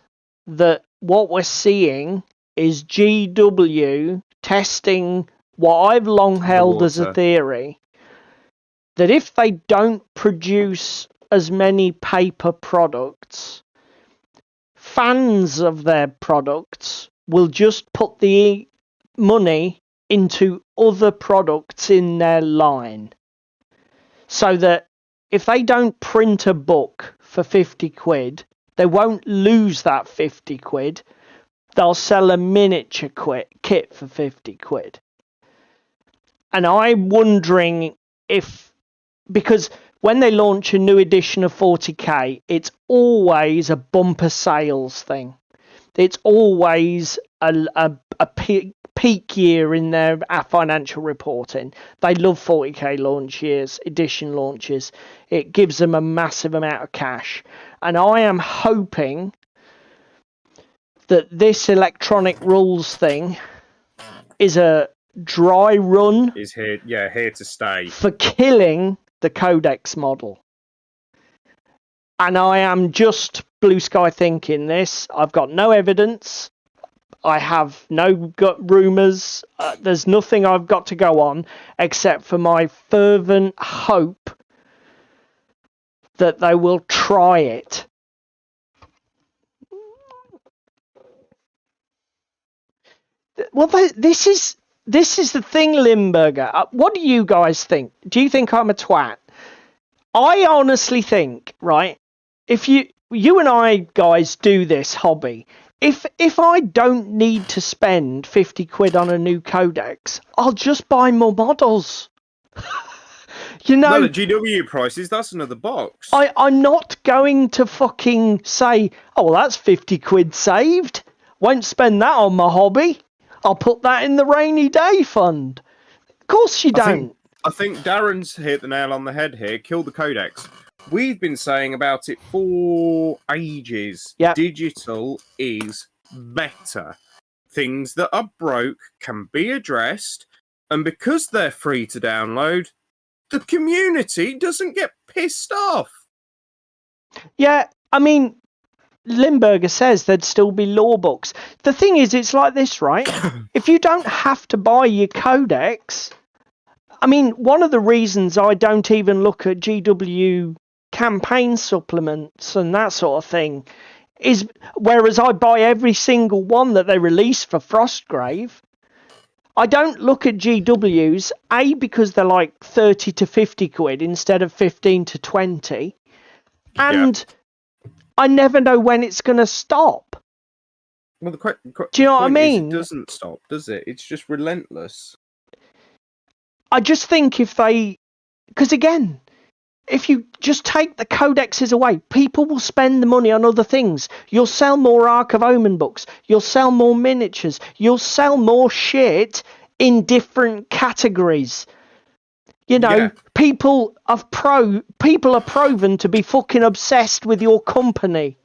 that what we're seeing is GW testing what I've long held as a water. theory, that if they don't produce as many paper products, fans of their products will just put the money into other products in their line. So that if they don't print a book for 50 quid, they won't lose that 50 quid. They'll sell a miniature kit for 50 quid. And I'm wondering if, because when they launch a new edition of 40k, it's always a bumper sales thing. It's always a peak year in their financial reporting. They love 40k launch years, edition launches. It gives them a massive amount of cash. And I am hoping that this electronic rules thing is a dry run. Is here, yeah, here to stay. For killing the Codex model. And I am just blue sky thinking this. I've got no evidence. I have no gut rumours. There's nothing I've got to go on except for my fervent hope that they will try it. Well, this is the thing, Limburger. What do you guys think? Do you think I'm a twat? I honestly think, right, if you and I guys do this hobby, if I don't need to spend 50 quid on a new codex, I'll just buy more models. You know, well, at GW prices, that's another box. I'm not going to fucking say, oh, well, that's 50 quid saved. Won't spend that on my hobby. I'll put that in the rainy day fund. Of course you don't. I think Darren's hit the nail on the head here. Kill the codex. We've been saying about it for ages. Yep. Digital is better. Things that are broke can be addressed, and because they're free to download, the community doesn't get pissed off. Yeah, I mean, Limburger says there'd still be law books. The thing is, it's like this, right? If you don't have to buy your codex, I mean, one of the reasons I don't even look at GW campaign supplements and that sort of thing is, whereas I buy every single one that they release for Frostgrave, I don't look at GWs, A, because they're like 30 to 50 quid instead of 15 to 20, and I never know when it's going to stop. Well, do you know what I mean? It doesn't stop, does it? It's just relentless. I just think if they... Because again, if you just take the codexes away, people will spend the money on other things. You'll sell more Ark of Omen books. You'll sell more miniatures. You'll sell more shit in different categories. You know, people are proven to be fucking obsessed with your company.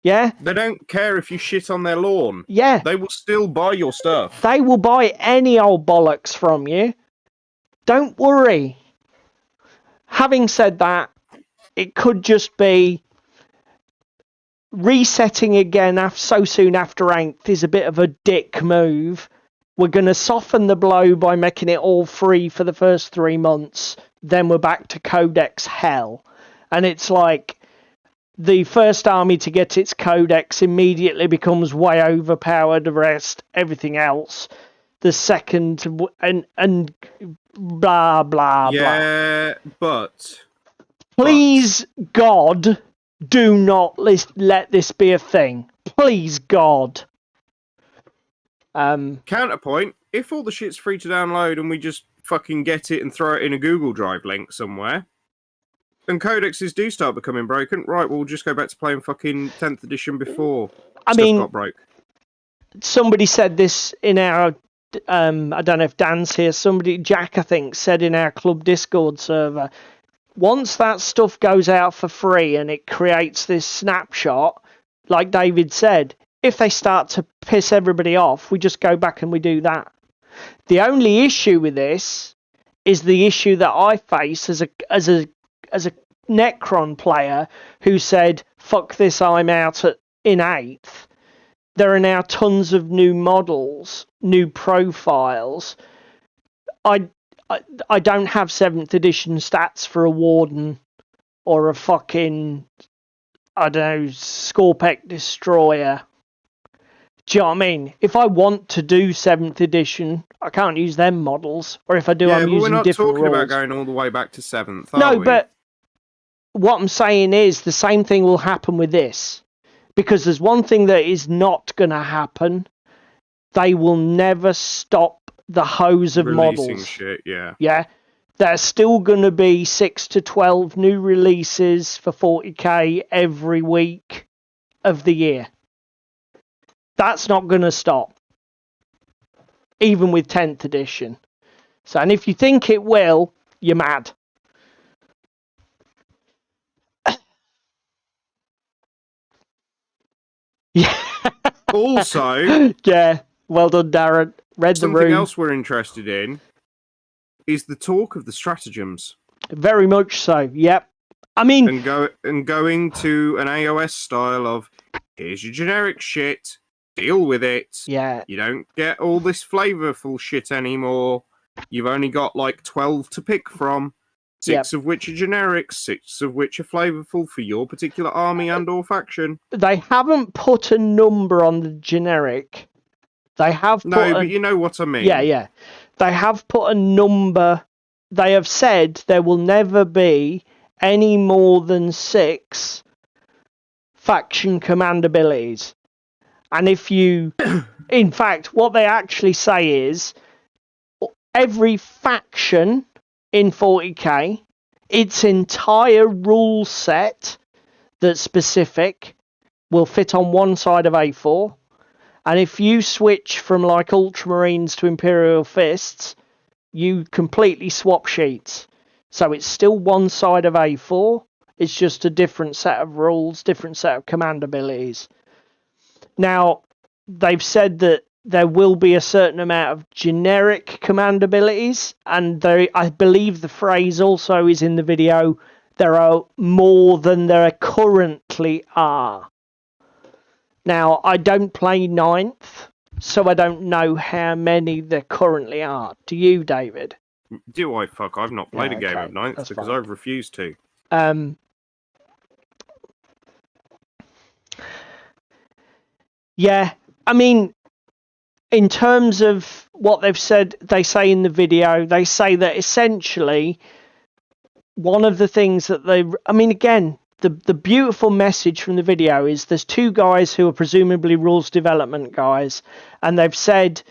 Yeah? They don't care if you shit on their lawn. Yeah. They will still buy your stuff. They will buy any old bollocks from you. Don't worry. Having said that, it could just be resetting again so soon after 8th is a bit of a dick move. We're going to soften the blow by making it all free for the first 3 months. Then we're back to Codex hell. And it's like the first army to get its Codex immediately becomes way overpowered. The rest, everything else. The second, and blah, blah, blah. Yeah, but... Please, God, do not let this be a thing. Please, God. Counterpoint, if all the shit's free to download and we just fucking get it and throw it in a Google Drive link somewhere, and codexes do start becoming broken, right, we'll just go back to playing fucking 10th edition before stuff got broke. Somebody said this in our I don't know if Dan's here, Jack I think said in our club Discord server, once that stuff goes out for free and it creates this snapshot, like David said, if they start to piss everybody off, we just go back and we do that. The only issue with this is the issue that I face as a Necron player who said, fuck this, I'm out in 8th. There are now tons of new models, new profiles. I don't have 7th edition stats for a Warden or a fucking, I don't know, Scorpec Destroyer. Do you know what I mean? If I want to do 7th edition, I can't use them models. Or if I do, I'm using different rules. Yeah, but we're not talking about going all the way back to 7th, No, but what I'm saying is the same thing will happen with this. Because there's one thing that is not going to happen. They will never stop the hose of releasing models. Shit, yeah. Yeah. There's still going to be 6 to 12 new releases for 40k every week of the year. That's not going to stop. Even with 10th edition. So, and if you think it will, you're mad. Yeah. Also, yeah, well done, Darren. Read the room. Something else we're interested in is the talk of the stratagems. Very much so. Yep. I mean, and going to an AOS style of here's your generic shit, deal with it. Yeah. You don't get all this flavorful shit anymore. You've only got like 12 to pick from. 6 of which are generic, 6 of which are flavorful for your particular army and or faction. They haven't put a number on the generic. They have but you know what I mean. Yeah. They have put a number. They have said there will never be any more than 6 faction command abilities. And if you... in fact, what they actually say is every faction in 40k, its entire rule set that's specific will fit on one side of A4. And if you switch from like Ultramarines to Imperial Fists, you completely swap sheets. So it's still one side of A4. It's just a different set of rules, different set of command abilities. Now, they've said that there will be a certain amount of generic command abilities, and I believe the phrase also is in the video, there are more than there currently are. Now, I don't play 9th, so I don't know how many there currently are. Do you, David? Do I? Fuck, I've not played a game of 9th because I've refused to. Yeah, I mean, in terms of what they've said, they say in the video, they say that essentially one of the things that again, the beautiful message from the video is there's 2 guys who are presumably rules development guys, and they've said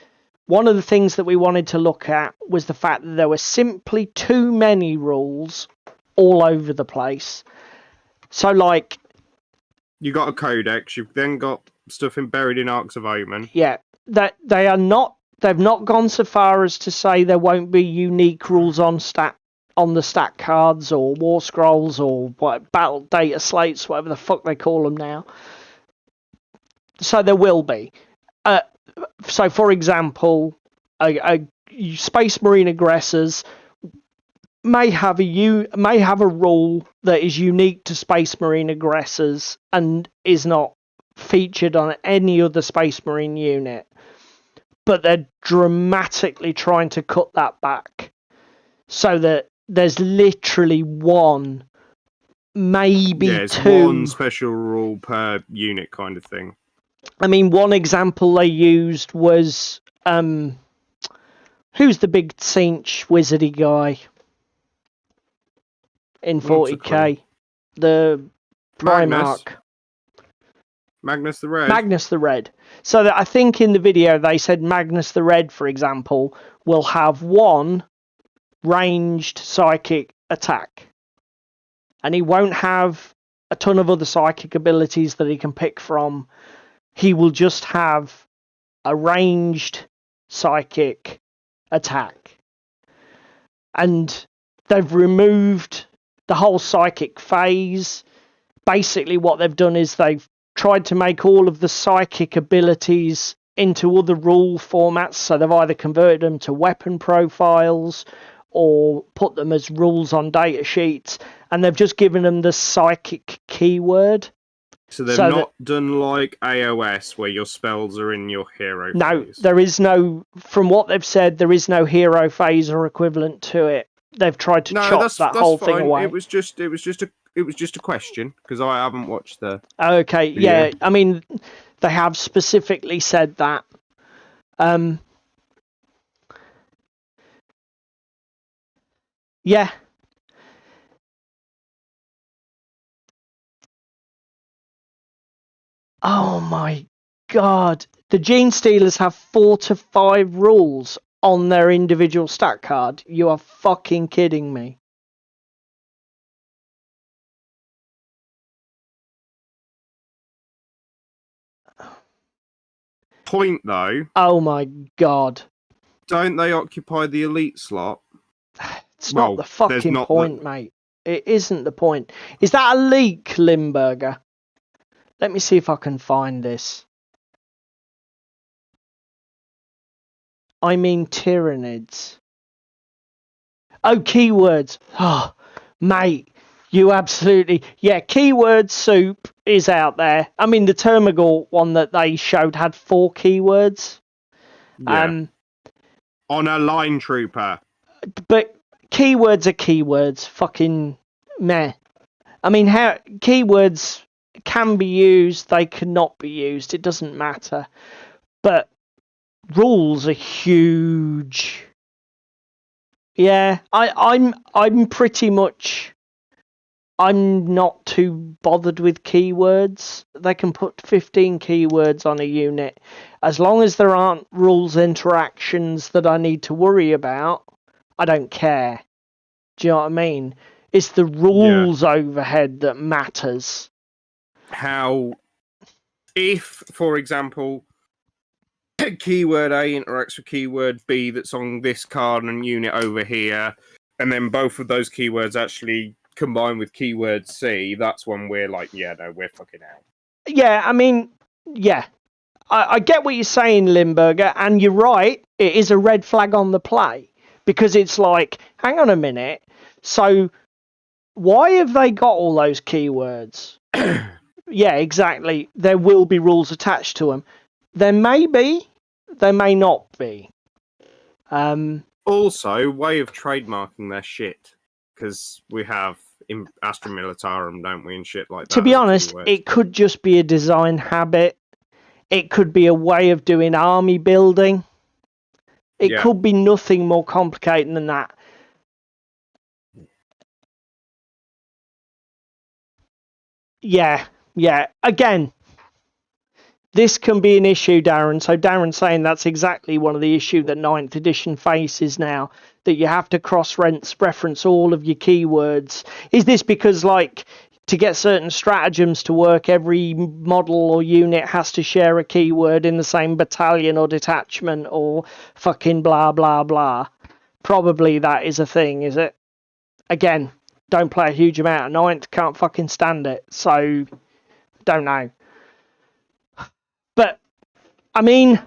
one of the things that we wanted to look at was the fact that there were simply too many rules all over the place. So, like... You got a codex, you've then got stuff buried in Arcs of Omen. Yeah, that they've not gone so far as to say there won't be unique rules on the stat cards or war scrolls or battle data slates, whatever the fuck they call them now. So there will be. So for example, a Space Marine aggressors may have a rule that is unique to Space Marine aggressors and is not featured on any other Space Marine unit, but they're dramatically trying to cut that back so that there's literally one, maybe 2. One special rule per unit kind of thing. I mean, one example they used was who's the big cinch wizardy guy in 40k? The Primarch. Magnus the Red. Magnus the Red. So that I think in the video they said Magnus the Red, for example, will have 1 ranged psychic attack. And he won't have a ton of other psychic abilities that he can pick from. He will just have a ranged psychic attack. And they've removed the whole psychic phase. Basically, what they've done is they've tried to make all of the psychic abilities into other rule formats. So they've either converted them to weapon profiles or put them as rules on data sheets. And they've just given them the psychic keyword. So they've not done like AOS where your spells are in your hero No, phase. there is no, from what they've said, there is no hero phase or equivalent to it. They've tried to chop that whole thing away. It was just a question because I haven't watched the. Okay, video. yeah. I mean, they have specifically said that. Yeah. Oh my god. The Gene Stealers have 4 to 5 rules on their individual stat card. You are fucking kidding me. Point though. Oh my god. Don't they occupy the elite slot? It's not the fucking point, mate. It isn't the point. Is that a leak, Limburger? Let me see if I can find this. I mean Tyranids. Oh, keywords. Oh, mate. You absolutely... Yeah, keyword soup is out there. I mean, the Termagant one that they showed had 4 keywords. Yeah. On a line trooper. But keywords are keywords. Fucking meh. I mean, how keywords can be used, they cannot be used. It doesn't matter. But rules are huge. Yeah, I'm pretty much... I'm not too bothered with keywords. They can put 15 keywords on a unit. As long as there aren't rules interactions that I need to worry about, I don't care. Do you know what I mean? It's the rules overhead that matters. How, if, for example, keyword A interacts with keyword B that's on this card and unit over here, and then both of those keywords actually combine with keyword C, that's when we're like, yeah, no, we're fucking out. Yeah, I mean, yeah. I get what you're saying, Limburger, and you're right. It is a red flag on the play. Because it's like, hang on a minute. So, why have they got all those keywords? Yeah, exactly. There will be rules attached to them. There may be. There may not be. Also, way of trademarking their shit. Because we have Astra Militarum, don't we, and shit like that. To be honest, it could just be a design habit. It could be a way of doing army building. It could be nothing more complicated than that. Yeah. Again, this can be an issue, Darren. So Darren's saying that's exactly one of the issues that 9th edition faces now, that you have to cross-reference all of your keywords. Is this because, like, to get certain stratagems to work, every model or unit has to share a keyword in the same battalion or detachment or fucking blah, blah, blah? Probably that is a thing, is it? Again, don't play a huge amount of 9th, can't fucking stand it, so don't know. But, I mean,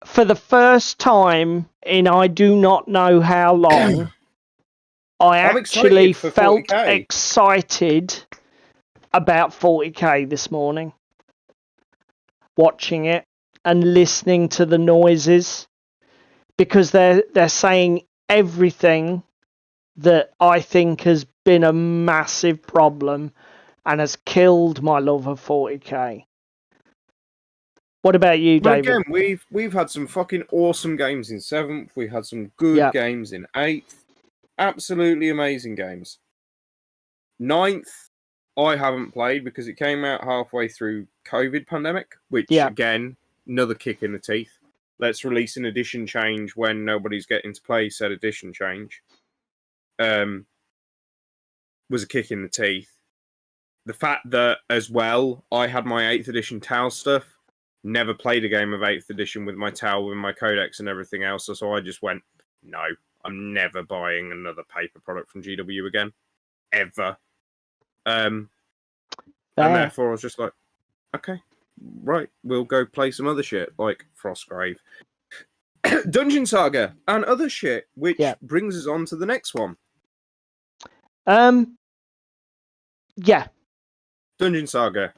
for the first time in I do not know how long, I actually felt excited about 40k this morning. Watching it and listening to the noises. Because they're saying everything that I think has been a massive problem and has killed my love of 40k. What about you, David? Well, again, we've had some fucking awesome games in 7th. We had some good games in 8th. Absolutely amazing games. 9th, I haven't played because it came out halfway through COVID pandemic, which, again, another kick in the teeth. Let's release an edition change when nobody's getting to play said edition change. Was a kick in the teeth. The fact that, as well, I had my 8th edition Tau stuff. never played a game of 8th edition with my towel, with my codex and everything else. So I just went, no, I'm never buying another paper product from GW again, ever. And therefore I was just like, okay, right, we'll go play some other shit like Frostgrave, Dungeon Saga, and other shit, which brings us on to the next one. Yeah. Dungeon Saga,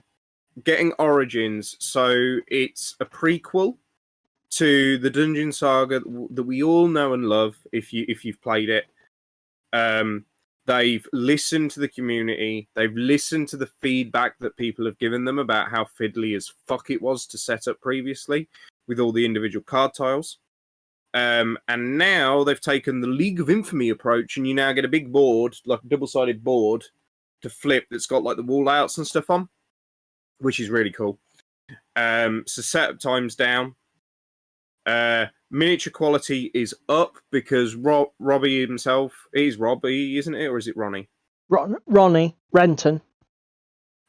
getting Origins, so it's a prequel to the Dungeon Saga that we all know and love. If you've played it, they've listened to the community. They've listened to the feedback that people have given them about how fiddly as fuck it was to set up previously with all the individual card tiles. And now they've taken the League of Infamy approach, and you now get a big board, like a double-sided board, to flip that's got like the wall layouts and stuff on, which is really cool. So setup time's down. Miniature quality is up because Robbie himself, it is Robbie, isn't it? Or is it Ronnie? Ronnie Renton.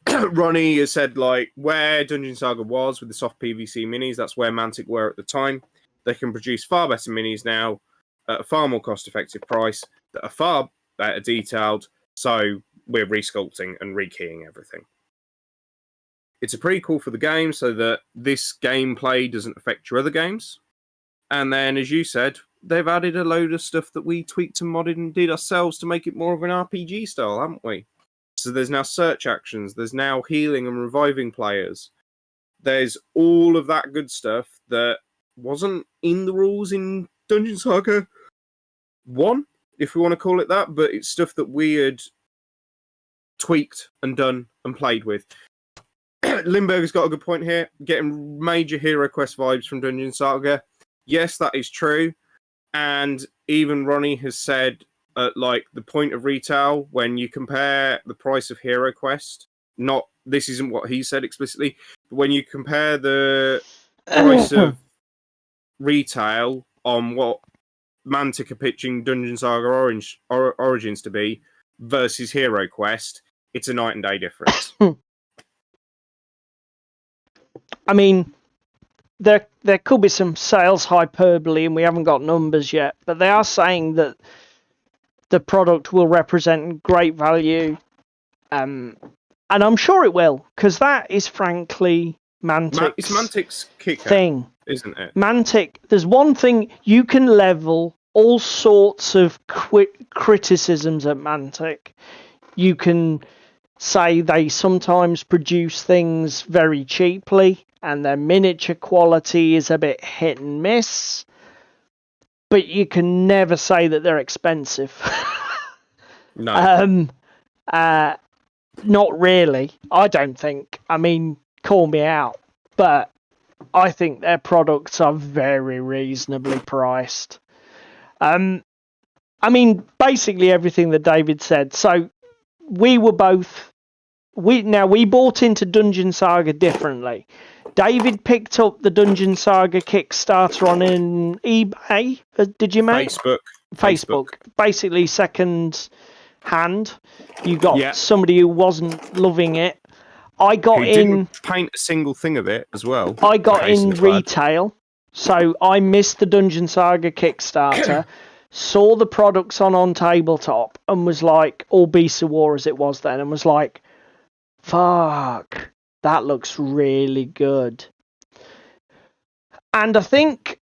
Ronnie has said, like, where Dungeon Saga was with the soft PVC minis, that's where Mantic were at the time. They can produce far better minis now at a far more cost-effective price that are far better detailed. So we're resculpting and rekeying everything. It's a prequel for the game so that this gameplay doesn't affect your other games. And then, as you said, they've added a load of stuff that we tweaked and modded and did ourselves to make it more of an RPG style, haven't we? So there's now search actions, there's now healing and reviving players. There's all of that good stuff that wasn't in the rules in Dungeon Saga 1, if we want to call it that, but it's stuff that we had tweaked and done and played with. Limburger's got a good point here. Getting major Hero Quest vibes from Dungeon Saga. Yes, that is true. And even Ronnie has said, like, the point of retail, when you compare the price of Hero Quest, this isn't what he said explicitly, but when you compare the price of retail on what Mantic are pitching Dungeon Saga Origins to be versus Hero Quest, it's a night and day difference. I mean, there could be some sales hyperbole, and we haven't got numbers yet, but they are saying that the product will represent great value, and I'm sure it will, because that is frankly it's Mantic's kicker thing, isn't it? Mantic, there's one thing, you can level all sorts of criticisms at Mantic. You can say they sometimes produce things very cheaply and their miniature quality is a bit hit and miss, but you can never say that they're expensive. No. Not really, I don't think. I mean, call me out, but I think their products are very reasonably priced. I mean, basically everything that David said. So we bought into Dungeon Saga differently. David picked up the Dungeon Saga Kickstarter on eBay. Did you, mate? Facebook. Basically second hand. You got somebody who wasn't loving it. I got didn't paint a single thing of it as well. I got in retail. So I missed the Dungeon Saga Kickstarter. Saw the products on OnTabletop and was like, all Beasts of War as it was then, and was like, fuck, that looks really good. And I think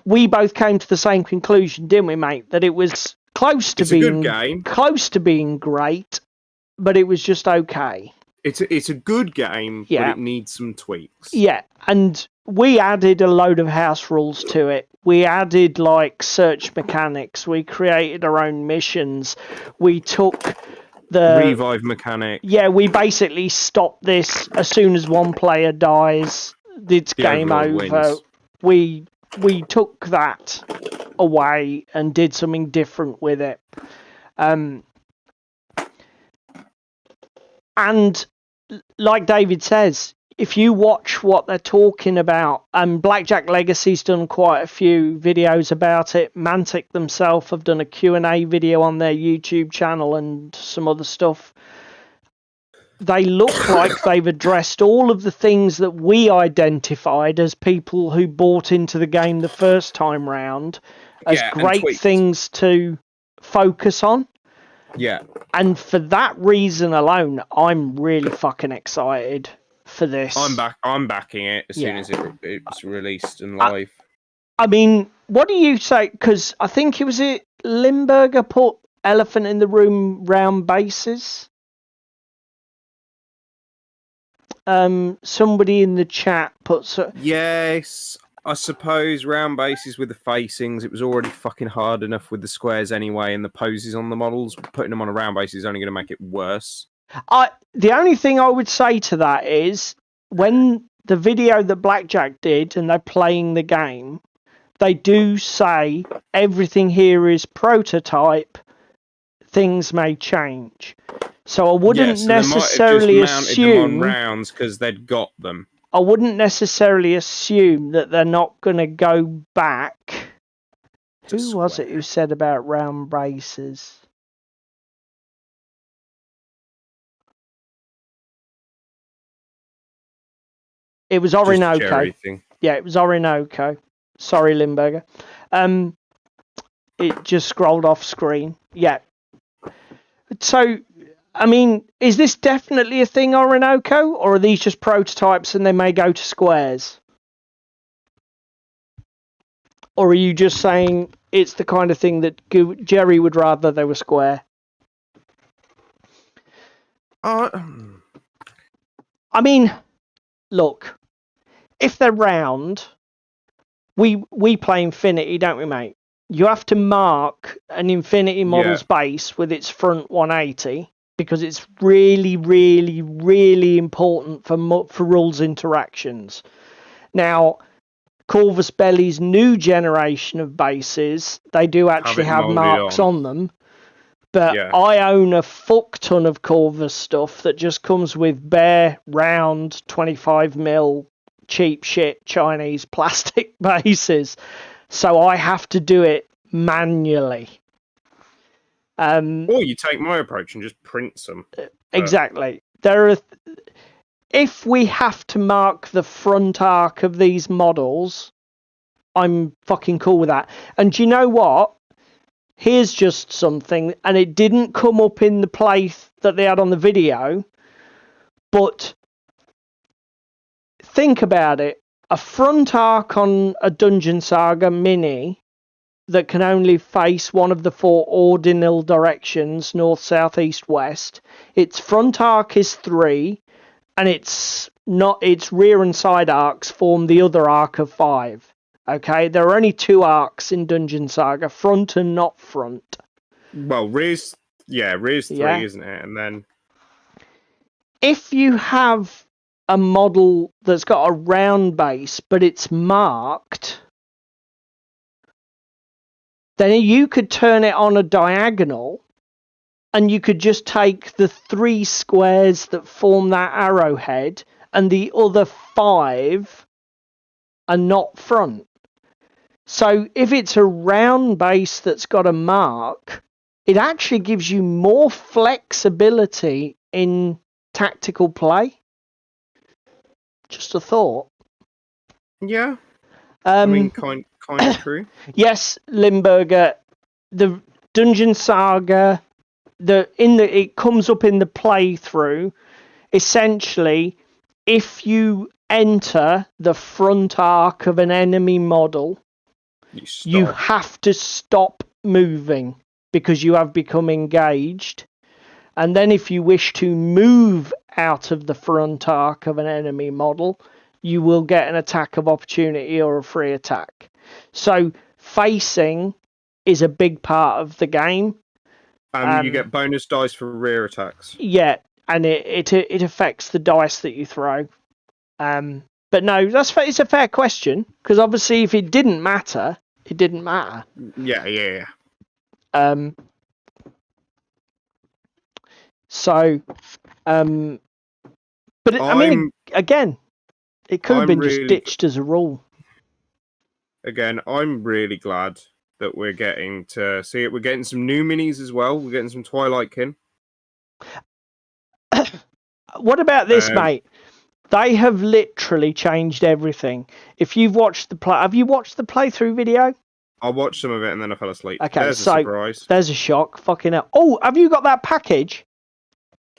we both came to the same conclusion, didn't we, mate? That it was close to being great, but it was just okay. It's a good game, but it needs some tweaks. Yeah, and we added a load of house rules to it. We added, like, search mechanics. We created our own missions. We took the revive mechanic. Yeah, we basically stopped this as soon as one player dies. It's game over. Wins. We took that away and did something different with it. And like David says, if you watch what they're talking about, and Blackjack Legacy's done quite a few videos about it. Mantic themselves have done a Q&A video on their YouTube channel and some other stuff. they look like they've addressed all of the things that we identified as people who bought into the game the first time round as Yeah, and great tweaked. things to focus on. Yeah. And for that reason alone, I'm really fucking excited for this. I'm backing it as soon as it's released and live. I mean, what do you say? Because I think it Limburger put elephant in the room round bases. Somebody in the chat put. Yes, I suppose round bases with the facings. It was already fucking hard enough with the squares anyway, and the poses on the models. Putting them on a round base is only going to make it worse. The only thing I would say to that is when the video that Blackjack did and they're playing the game, they do say everything here is prototype. Things may change. So I wouldn't necessarily assume them on rounds because they'd got them. I wouldn't necessarily assume that they're not going to go back. Who was it who said about round bases? It was Orinoco. Yeah, it was Orinoco. Sorry, Limburger. It just scrolled off screen. Yeah. So, I mean, is this definitely a thing, Orinoco, or are these just prototypes and they may go to squares? Or are you just saying it's the kind of thing that Jerry would rather they were square? I mean, look, if they're round, we play Infinity, don't we, mate? You have to mark an Infinity model's base with its front 180 because it's really, really, really important for rules interactions. Now, Corvus Belli's new generation of bases, they do actually have marks on them. But I own a fuck ton of Corvus stuff that just comes with bare, round, 25mm, cheap shit Chinese plastic bases. So I have to do it manually. Or you take my approach and just print some. Exactly. If we have to mark the front arc of these models, I'm fucking cool with that. And do you know what? Here's just something, and it didn't come up in the play that they had on the video, but think about it. A front arc on a Dungeon Saga mini that can only face one of the 4 ordinal directions, north, south, east, west. Its front arc is 3, and its rear and side arcs form the other arc of 5. Okay, there are only 2 arcs in Dungeon Saga, front and not front. Well, rear's 3, isn't it? And then if you have a model that's got a round base, but it's marked, then you could turn it on a diagonal, and you could just take the 3 squares that form that arrowhead, and the other 5 are not front. So if it's a round base that's got a mark, it actually gives you more flexibility in tactical play. Just a thought. Yeah. I mean, kind of true. Yes, Limburger. The Dungeon Saga, it comes up in the playthrough. Essentially, if you enter the front arc of an enemy model, you have to stop moving because you have become engaged. And then if you wish to move out of the front arc of an enemy model, you will get an attack of opportunity or a free attack. So facing is a big part of the game. You get bonus dice for rear attacks. Yeah, and it affects the dice that you throw. But no, it's a fair question, because obviously if it didn't matter, it didn't matter. Yeah. But I mean, again, it could have been just ditched as a rule. Again, I'm really glad that we're getting to see it. We're getting some new minis as well. We're getting some Twilight Kin. What about this, mate? They have literally changed everything. If you've watched have you watched the playthrough video? I watched some of it and then I fell asleep. Okay, there's so a surprise. There's a shock. Fucking hell. Oh, have you got that package?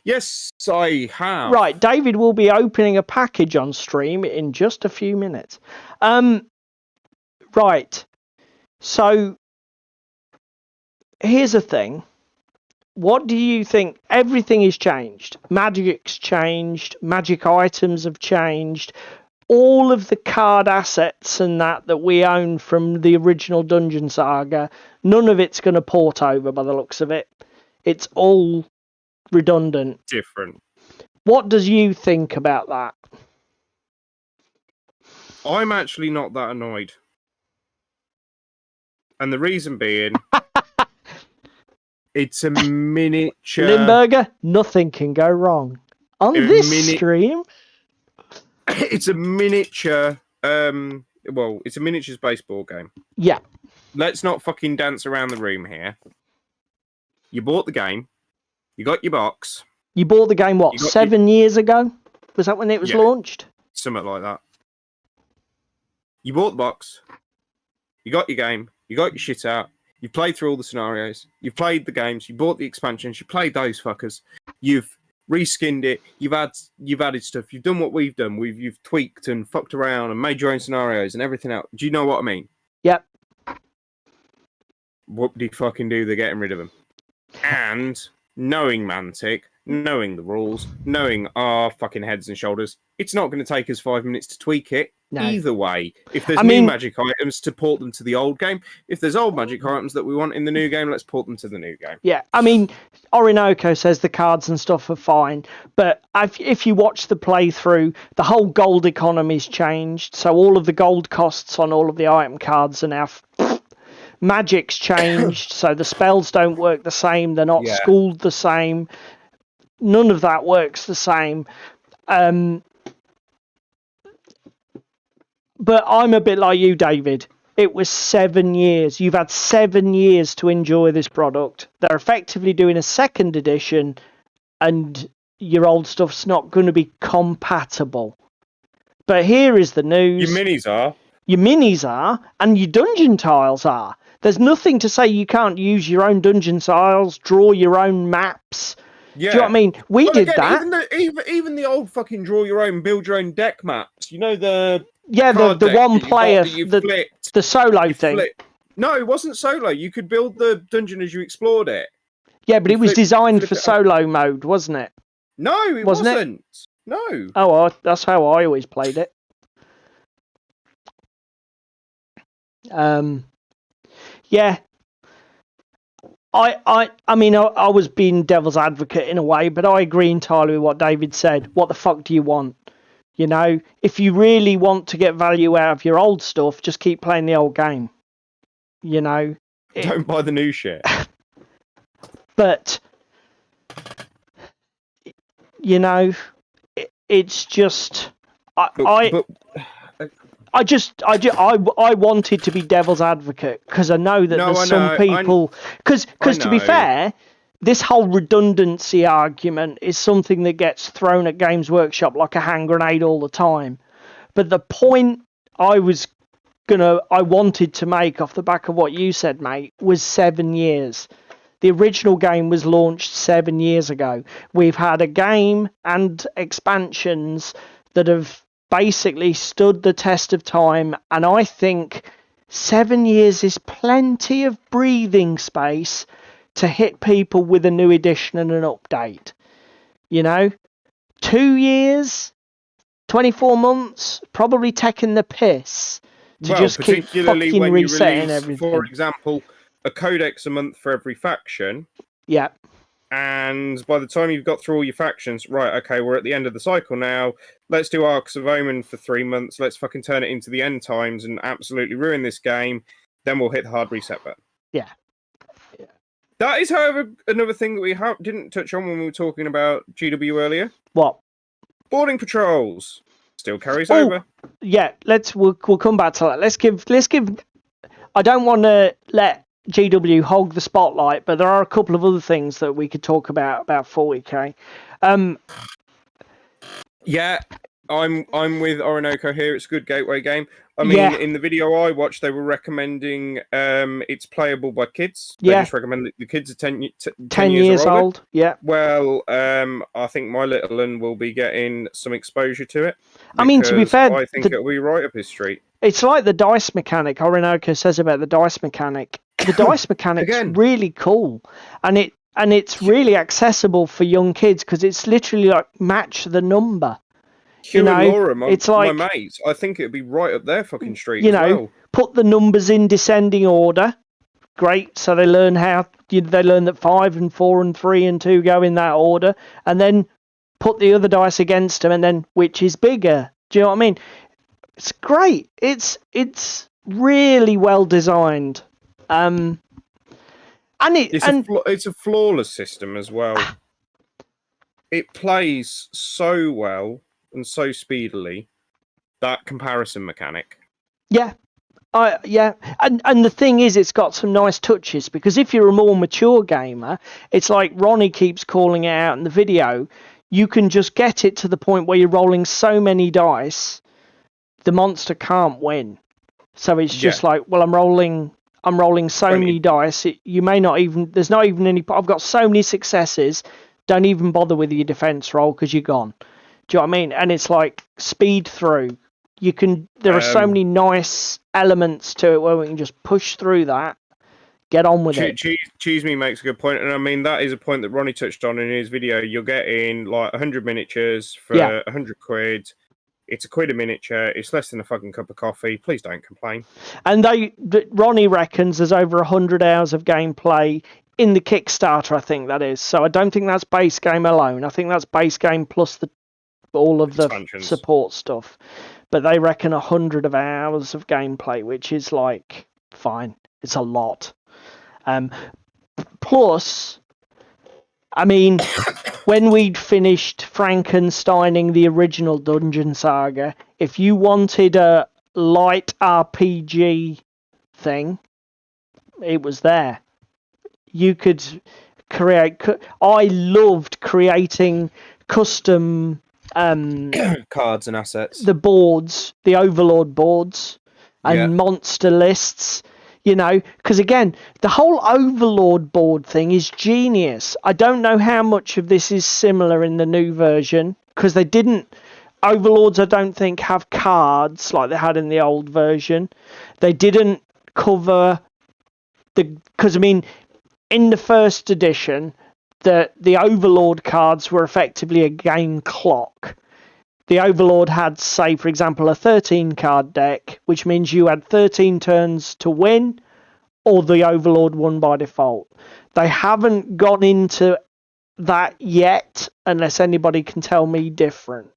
Yes, I have. Right, David will be opening a package on stream in just a few minutes. Right. So here's the thing. What do you think? Everything is changed. Magic's changed. Magic items have changed. All of the card assets and that we own from the original Dungeon Saga, none of it's going to port over by the looks of it. It's all redundant. Different. What does you think about that? I'm actually not that annoyed. And the reason being, it's a miniature... Limburger, nothing can go wrong. On this stream... It's a miniature... it's a miniatures baseball game. Yeah. Let's not fucking dance around the room here. You bought the game. You got your box. You bought the game, what, 7 years ago? Was that when it was launched? Something like that. You bought the box. You got your game. You got your shit out. You played through all the scenarios. You played the games. You bought the expansions. You played those fuckers. You've reskinned it. You've added stuff. You've done what we've done. You've tweaked and fucked around and made your own scenarios and everything else. Do you know what I mean? Yep. What did fucking do? They're getting rid of them. And knowing Mantic, knowing the rules, knowing our fucking heads and shoulders, it's not going to take us 5 minutes to tweak it. No. Either way, if there's new magic items, to port them to the old game. If there's old magic items that we want in the new game, let's port them to the new game. Yeah, I mean, Orinoco says the cards and stuff are fine, but if you watch the playthrough, the whole gold economy's changed, so all of the gold costs on all of the item cards are now... Magic's changed, so the spells don't work the same, they're not schooled the same, none of that works the same. But I'm a bit like you, David. It was 7 years. You've had 7 years to enjoy this product. They're effectively doing a second edition, and your old stuff's not going to be compatible. But here is the news. Your minis are. Your minis are, and your dungeon tiles are. There's nothing to say you can't use your own dungeon tiles, draw your own maps. Yeah. Do you know what I mean? We did that. Even the old fucking draw your own, build your own deck maps. You know the... Yeah, the one player, the solo thing. No, it wasn't solo. You could build the dungeon as you explored it. Yeah, but it was designed for solo mode, wasn't it? No, it wasn't. No. Oh, well, that's how I always played it. Yeah. I mean, I was being devil's advocate in a way, but I agree entirely with what David said. What the fuck do you want? You know, if you really want to get value out of your old stuff, just keep playing the old game. You know, don't buy the new shit. But you know, it's just I wanted to be devil's advocate because I know that there's some people because to be fair, this whole redundancy argument is something that gets thrown at Games Workshop like a hand grenade all the time. But the point I wanted to make off the back of what you said, mate, was 7 years. The original game was launched 7 years ago. We've had a game and expansions that have basically stood the test of time, and I think 7 years is plenty of breathing space to hit people with a new edition and an update. You know, 2 years, 24 months, probably taking the piss to just keep fucking resetting everything. For example, a codex a month for every faction. Yeah. And by the time you've got through all your factions, right, okay, we're at the end of the cycle now. Let's do Arcs of Omen for 3 months. Let's fucking turn it into the end times and absolutely ruin this game. Then we'll hit the hard reset button. Yeah. That is, however, another thing that we didn't touch on when we were talking about GW earlier. What? Boarding patrols still carries over. Yeah, we'll come back to that. Let's give. I don't want to let GW hog the spotlight, but there are a couple of other things that we could talk about 40k. Yeah, I'm with Orinoco here. It's a good gateway game. I mean, Yeah. in the video I watched, they were recommending it's playable by kids. They Yeah. just recommend that the kids are 10 10 years years or older. old. Yeah. Well, I think my little one will be getting some exposure to it. I mean, to be fair, I think it'll be right up his street. it's like the dice mechanic. Orinoco says about the dice mechanic. The dice mechanic's Again. really cool, and it's really accessible for young kids because it's literally like match the number. Hugh You and know, Laura, my it's like, mates, I think it'd be right up their fucking street you as know, well. put the numbers in descending order. Great, so they learn they learn that 5 and 4 and 3 and 2 go in that order, and then put the other dice against them, and then which is bigger. Do you know what I mean? It's great. It's really well designed. And It's a flawless system as well. It plays so well and so speedily. That comparison mechanic. yeah, and the thing is, it's got some nice touches because if you're a more mature gamer, it's like Ronnie keeps calling it out in the video. You can just get it to the point where you're rolling so many dice, the monster can't win. So it's just like, well, I'm rolling so many dice. You may not even. There's not even any. I've got so many successes. Don't even bother with your defense roll because you're gone. Do you know what I mean? And it's like speed through. You can. There are so many nice elements to it where we can just push through that, get on with it. Cheese Me makes a good point, and I mean that is a point that Ronnie touched on in his video. You're getting like 100 miniatures for 100 quid. It's £1 a miniature. It's less than a fucking cup of coffee. Please don't complain. And Ronnie reckons there's over 100 hours of gameplay in the Kickstarter. I think that is. So I don't think that's base game alone. I think that's base game plus all of the support stuff. But they reckon 100 of hours of gameplay, which is like fine. It's a lot. Plus, I mean, when we'd finished Frankensteining the original Dungeon Saga, if you wanted a light RPG thing, it was there. You could create. I loved creating custom cards and assets. The boards, the Overlord boards, and monster lists. You know, because again, the whole Overlord board thing is genius. I don't know how much of this is similar in the new version because they didn't. Overlords, I don't think, have cards like they had in the old version. They didn't cover because I mean, in the first edition, the Overlord cards were effectively a game clock. The Overlord had, say, for example, a 13-card deck, which means you had 13 turns to win, or the Overlord won by default. They haven't gone into that yet, unless anybody can tell me different.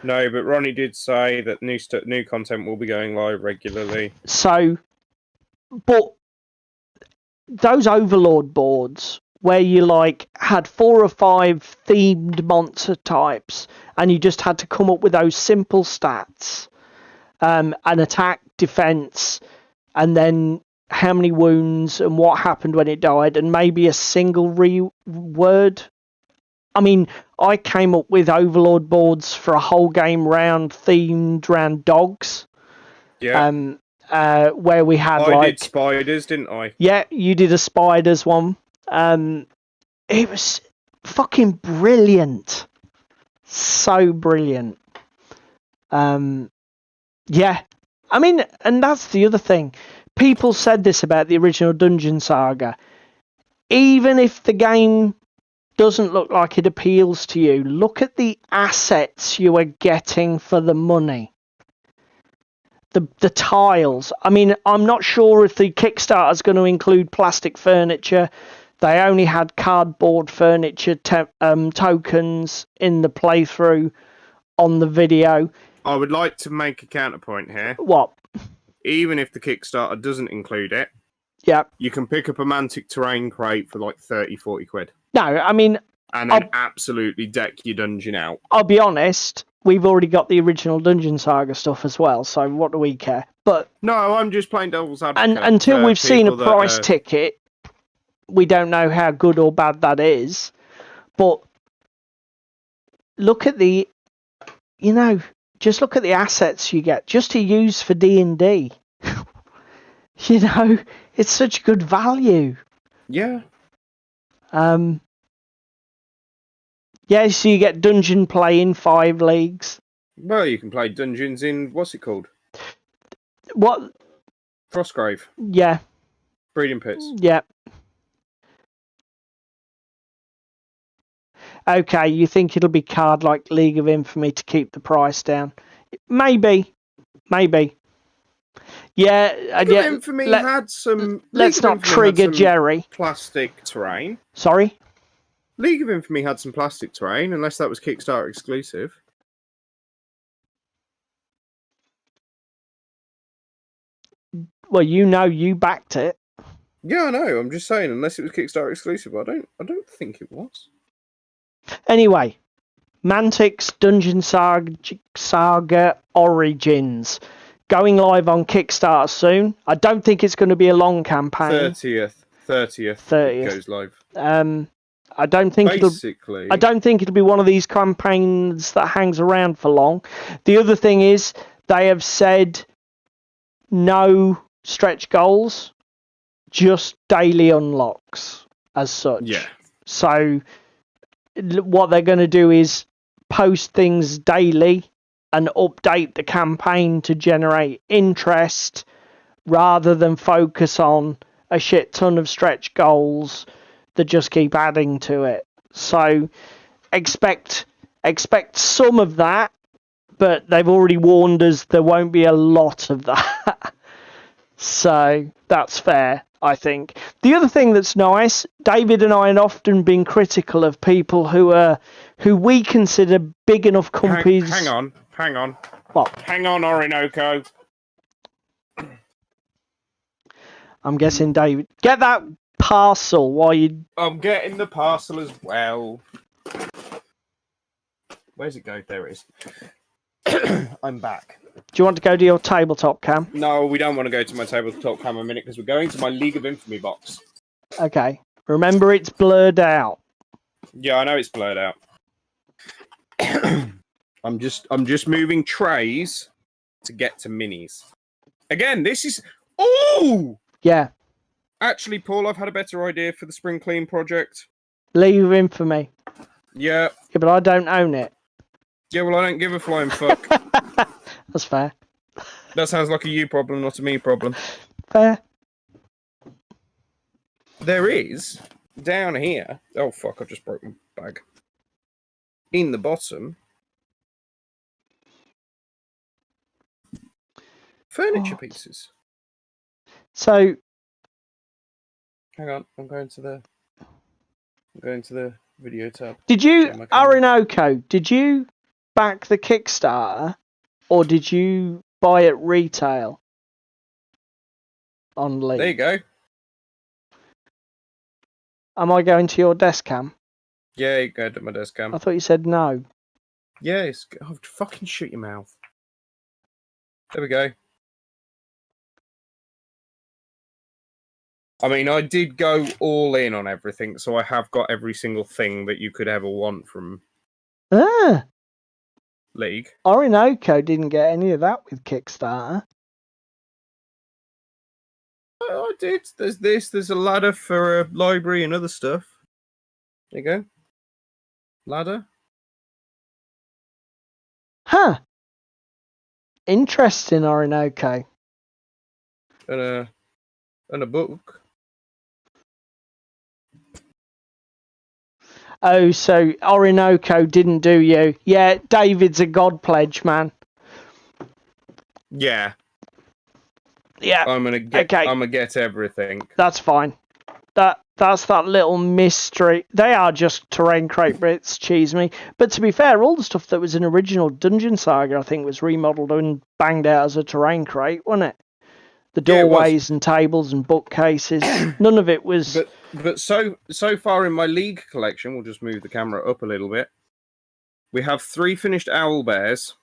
No, but Ronnie did say that new content will be going live regularly. So, but those Overlord boards where you like had 4 or 5 themed monster types and you just had to come up with those simple stats, an attack, defense, and then how many wounds and what happened when it died, and maybe a single word. I mean, I came up with Overlord boards for a whole game round themed around dogs. Yeah. Where we had I did spiders, didn't I? Yeah, you did a spiders one. It was fucking brilliant. So brilliant. Yeah. I mean, and that's the other thing. People said this about the original Dungeon Saga. Even if the game doesn't look like it appeals to you, look at the assets you are getting for the money. The tiles. I mean, I'm not sure if the Kickstarter is going to include plastic furniture. They only had cardboard furniture tokens in the playthrough on the video. I would like to make a counterpoint here. What? Even if the Kickstarter doesn't include it, you can pick up a Mantic terrain crate for like 30, 40 quid. No, I mean... And then absolutely deck your dungeon out. I'll be honest, we've already got the original Dungeon Saga stuff as well, so what do we care? But no, I'm just playing devil's advocate. And until we've seen a price ticket, we don't know how good or bad that is. But look at the just look at the assets you get just to use for D&D. It's such good value. Yeah. Yeah, so you get dungeon play in 5 leagues. Well, you can play dungeons in, what's it called? What? Frostgrave. Yeah. Breeding pits. Yeah. Okay, you think it'll be card like League of Infamy to keep the price down? Maybe. Yeah. League of Infamy had some... Let's not trigger Jerry. Plastic terrain. Sorry? League of Infamy had some plastic terrain, unless that was Kickstarter exclusive. Well, you backed it. Yeah, I know. I'm just saying, unless it was Kickstarter exclusive, I don't think it was. Anyway, Mantic's Dungeon Saga Origins going live on Kickstarter soon. I don't think it's going to be a long campaign. 30th goes live. I don't think it'll be one of these campaigns that hangs around for long. The other thing is they have said no stretch goals, just daily unlocks as such. Yeah. So what they're going to do is post things daily and update the campaign to generate interest rather than focus on a shit ton of stretch goals that just keep adding to it. So expect some of that, but they've already warned us there won't be a lot of that. So that's fair, I think. The other thing that's nice, David and I have often been critical of people who we consider big enough companies. Hang on. What? Hang on, Orinoco. I'm guessing David. Get that parcel while you. I'm getting the parcel as well. Where's it go? There it is. I'm back. Do you want to go to your tabletop cam? No, we don't want to go to my tabletop cam a minute because we're going to my League of Infamy box. Okay. Remember, it's blurred out. Yeah, I know it's blurred out. I'm just moving trays to get to minis. Again, this is... Oh! Yeah. Actually, Paul, I've had a better idea for the Spring Clean project. League of Infamy. Yeah. Yeah, but I don't own it. Yeah, well, I don't give a flying fuck. That's fair. That sounds like a you problem, not a me problem. Fair. There is, down here... Oh, fuck, I just broke my bag. In the bottom... Furniture pieces. So... Hang on, I'm going to the video tab. Did you, Orinoco, did you back the Kickstarter or did you buy it retail on League? There you go. Am I going to your desk cam? Yeah, you go to my desk cam. I thought you said no. Yeah, oh, fucking shut your mouth. There we go. I mean, I did go all in on everything, so I have got every single thing that you could ever want from League. Orinoco didn't get any of that with Kickstarter. I did. There's a ladder for a library and other stuff. There you go. Ladder. Huh. Interesting, Orinoco. And a book. Oh, so Orinoco didn't do you. Yeah, David's a God pledge, man. Yeah. Yeah. I'm gonna get everything. That's fine. That's that little mystery. They are just terrain crate bits, cheese me. But to be fair, all the stuff that was in original Dungeon Saga, I think, was remodeled and banged out as a terrain crate, wasn't it? The doorways and tables and bookcases. None of it was. But so far in my League collection, we'll just move the camera up a little bit. We have 3 finished owl bears,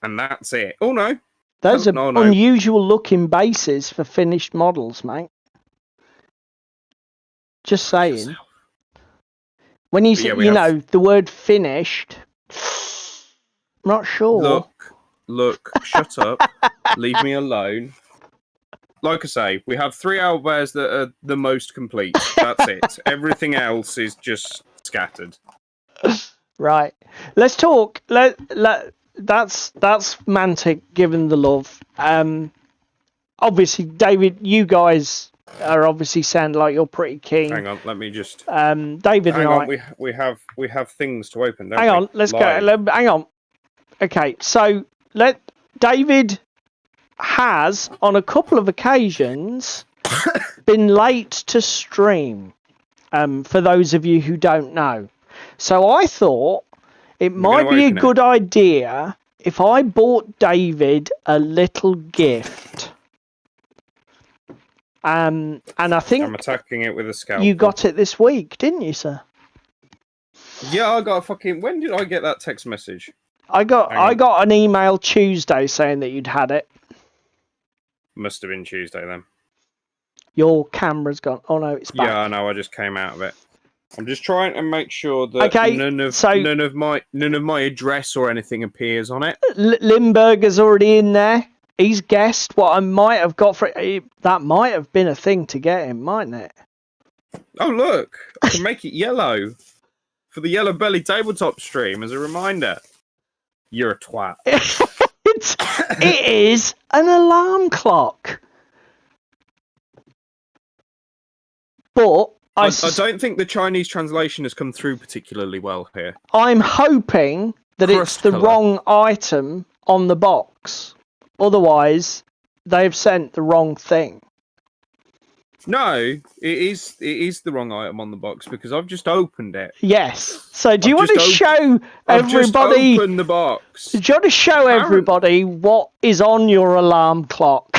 and that's it. Oh no, those are unusual looking bases for finished models, mate. Just saying. When you But yeah, say, we you have- know, the word finished, I'm not sure. Look, shut up. Leave me alone. Like I say, we have 3 owlbears that are the most complete. That's it. Everything else is just scattered. Right. Let's talk. That's Mantic given the love. Obviously, David, you guys are obviously sound like you're pretty keen. Hang on, let me just. David Hang and on, I. we have things to open. Don't Hang we? on, let's Live. go. Hang on. Okay, so David has on a couple of occasions been late to stream. For those of you who don't know, so I thought it might be a good idea if I bought David a little gift. And I think I'm attacking it with a scalpel. you got it this week, didn't you, sir? Yeah, I got a fucking. When did I get that text message? I got an email Tuesday saying that you'd had it. Must have been Tuesday then. Your camera's gone. Oh no, it's back. Yeah, I know. I just came out of it. I'm just trying to make sure that none of my address or anything appears on it. Limburger's already in there. He's guessed what I might have got for it. That might have been a thing to get him, mightn't it? Oh look, I can make it yellow for the Yellow Belly Tabletop stream as a reminder. You're a twat. It is an alarm clock. But I don't think the Chinese translation has come through particularly well here. I'm hoping that it's the wrong item on the box. Otherwise, they've sent the wrong thing. No, it is the wrong item on the box because I've just opened it. Yes. So do you want to show everybody? I've just opened the box. Do you want to show everybody what is on your alarm clock?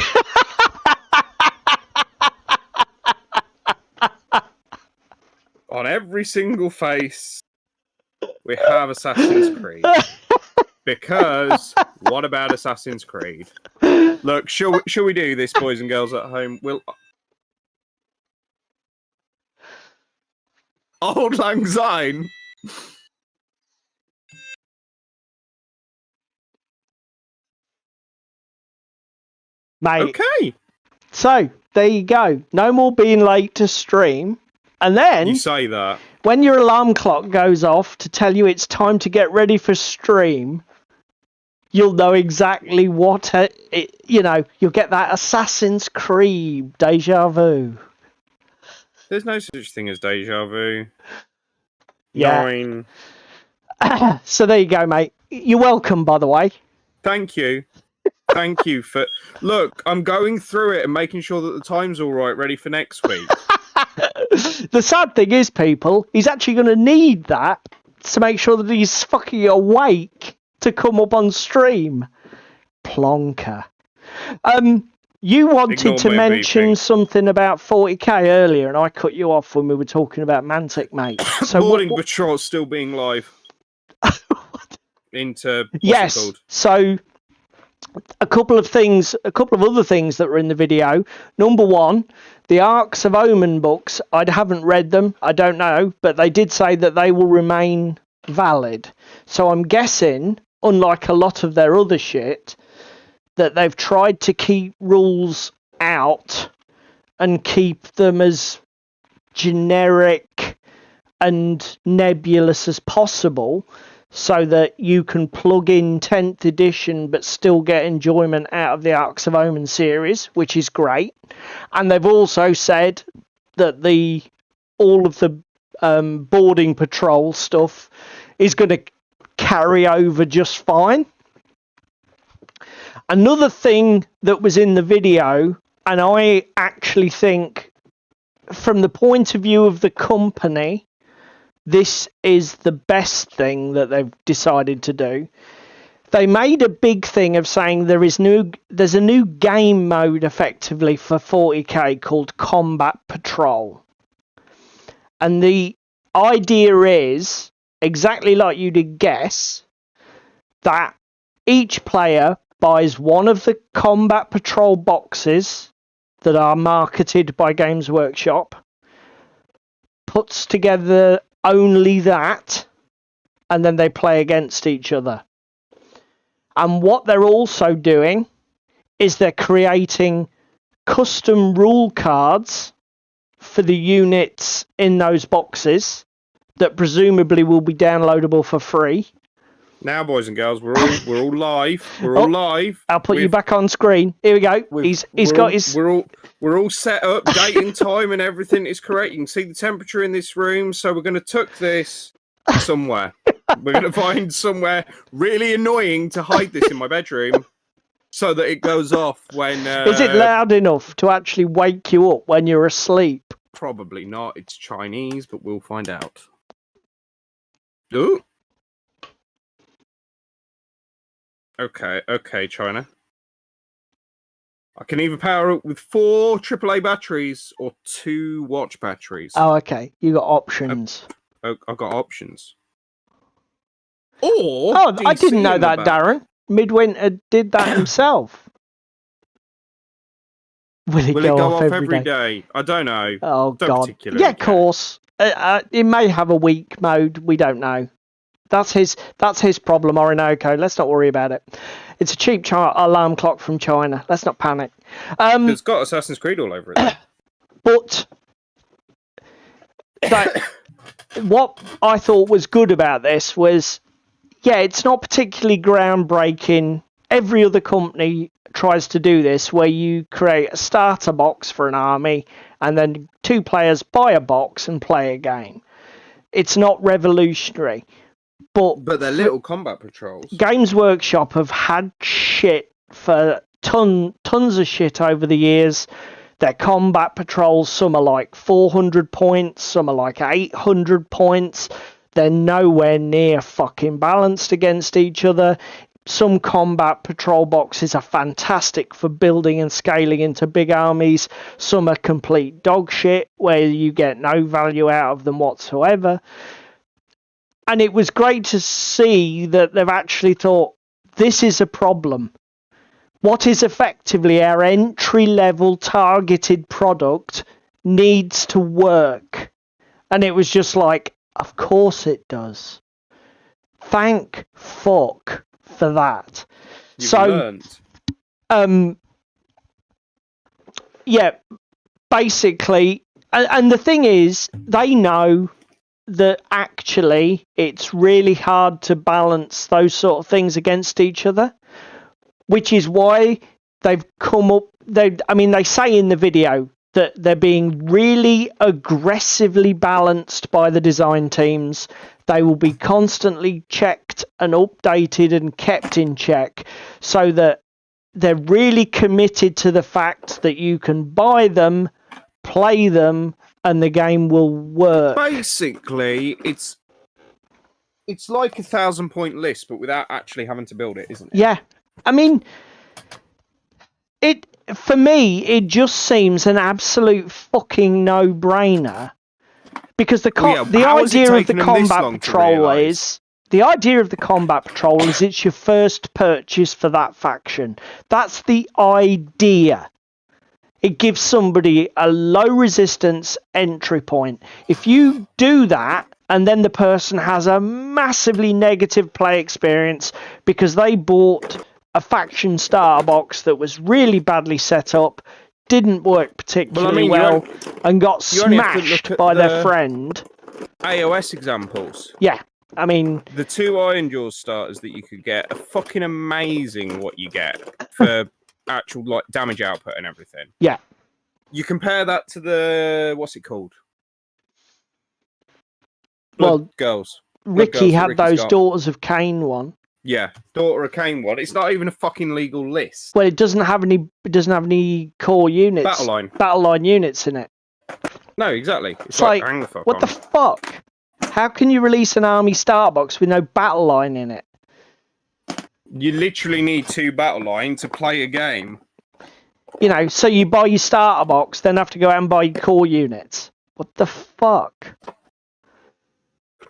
On every single face, we have Assassin's Creed. Because what about Assassin's Creed? Look, shall we do this, boys and girls at home? Old Lang Syne. Mate. Okay. So, there you go. No more being late to stream. And then, you say that. When your alarm clock goes off to tell you it's time to get ready for stream, you'll know exactly what, you'll get that Assassin's Creed deja vu. There's no such thing as deja vu. Yeah. 9. So there you go, mate. You're welcome, by the way. Thank you. Thank you for... Look, I'm going through it and making sure that the time's all right, ready for next week. The sad thing is, people, he's actually going to need that to make sure that he's fucking awake to come up on stream. Plonker. You wanted to mention something about 40k earlier, and I cut you off when we were talking about Mantic, mate. So Morning Patrol still being live. Into what's yes. It called? So a couple of other things that were in the video. Number one, the Arcs of Omen books. I haven't read them. I don't know, but they did say that they will remain valid. So I'm guessing, unlike a lot of their other shit, that they've tried to keep rules out and keep them as generic and nebulous as possible so that you can plug in 10th edition but still get enjoyment out of the Arcs of Omen series, which is great. And they've also said that all of the boarding patrol stuff is going to carry over just fine. Another thing that was in the video, and I actually think from the point of view of the company, this is the best thing that they've decided to do. They made a big thing of saying there's a new game mode effectively for 40k called Combat Patrol. And the idea is, exactly like you did guess, that each player buys one of the Combat Patrol boxes that are marketed by Games Workshop, puts together only that, and then they play against each other. And what they're also doing is they're creating custom rule cards for the units in those boxes that presumably will be downloadable for free. Now, boys and girls, we're all live. We're all live. I'll put you back on screen. Here we go. We're all set up, date and time and everything is correct. You can see the temperature in this room, so we're going to tuck this somewhere. We're going to find somewhere really annoying to hide this in my bedroom so that it goes off when... Is it loud enough to actually wake you up when you're asleep? Probably not. It's Chinese, but we'll find out. Ooh. Okay, China. I can either power up with 4 AAA batteries or 2 watch batteries. Oh, okay. You got options. I've got options. Or I didn't know that, Darren. Midwinter did that himself. Will it go off every day? I don't know. Oh, God. Yeah, of course. It may have a weak mode. We don't know. That's his problem, Orinoco. Let's not worry about it. It's a cheap alarm clock from China. Let's not panic. It's got Assassin's Creed all over it. But what I thought was good about this was, yeah, it's not particularly groundbreaking. Every other company tries to do this, where you create a starter box for an army, and then 2 players buy a box and play a game. It's not revolutionary. But they're little combat patrols. Games Workshop have had shit for tons of shit over the years. Their combat patrols, some are like 400 points, some are like 800 points. They're nowhere near fucking balanced against each other. Some combat patrol boxes are fantastic for building and scaling into big armies. Some are complete dog shit, where you get no value out of them whatsoever. And it was great to see that they've actually thought, this is a problem. What is effectively our entry-level targeted product needs to work. And it was just like, of course it does. Thank fuck for that. You've learned. Yeah, basically, and the thing is, they know that actually it's really hard to balance those sort of things against each other, which is why they've come up. They say in the video that they're being really aggressively balanced by the design teams. They will be constantly checked and updated and kept in check, so that they're really committed to the fact that you can buy them, play them, and the game will work. Basically, it's like a 1,000-point list, but without actually having to build it, isn't it? Yeah. I mean, for me, it just seems an absolute fucking no-brainer. Because the idea of the combat patrol is... The idea of the combat patrol is it's your first purchase for that faction. That's the idea. It gives somebody a low resistance entry point. If you do that, and then the person has a massively negative play experience because they bought a faction starter box that was really badly set up, didn't work particularly well, and got smashed by their friend. AOS examples. Yeah, I mean... The 2 Iron Jaws starters that you could get are fucking amazing what you get for... actual like damage output and everything. Yeah. You compare that to the what's it called? Girls. Ricky had those Daughters of Cain one. Yeah, Daughter of Cain one. It's not even a fucking legal list. Well, it doesn't have any core units. Battle line units in it. No, exactly. It's like hang the fuck what on. The fuck? How can you release an army starter box with no battle line in it? You literally need 2 battle line to play a game. You know, so you buy your starter box, then have to go out and buy core units. What the fuck?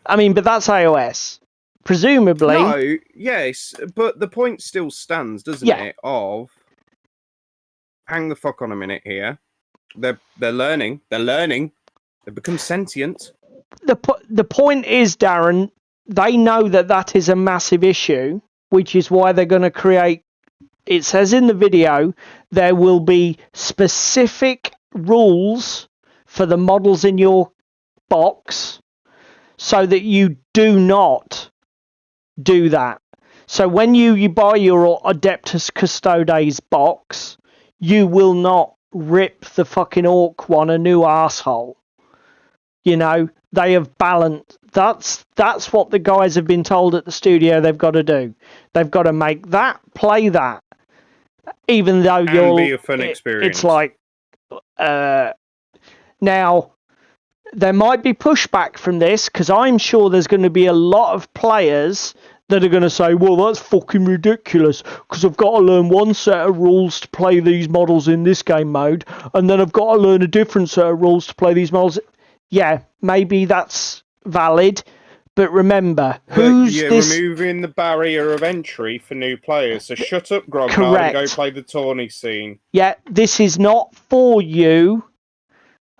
I mean, but that's iOS. Presumably... No, yes, but the point still stands, doesn't it? Of... Hang the fuck on a minute here. They're learning. They've become sentient. the point is, Darren, they know that is a massive issue, which is why they're going to create. It says in the video there will be specific rules for the models in your box, so that you do not do that. So when you buy your Adeptus Custodes box, you will not rip the fucking Orc one a new arsehole. You know, they have balanced. That's what the guys have been told at the studio they've got to do. They've got to make that, play that. Even though be a fun experience. It's like, now, there might be pushback from this, because I'm sure there's going to be a lot of players that are going to say, well, that's fucking ridiculous, because I've got to learn one set of rules to play these models in this game mode, and then I've got to learn a different set of rules to play these models. Yeah, maybe that's valid, but remember, removing the barrier of entry for new players. So shut up, Grognard, and go play the tourney scene. Yeah, this is not for you.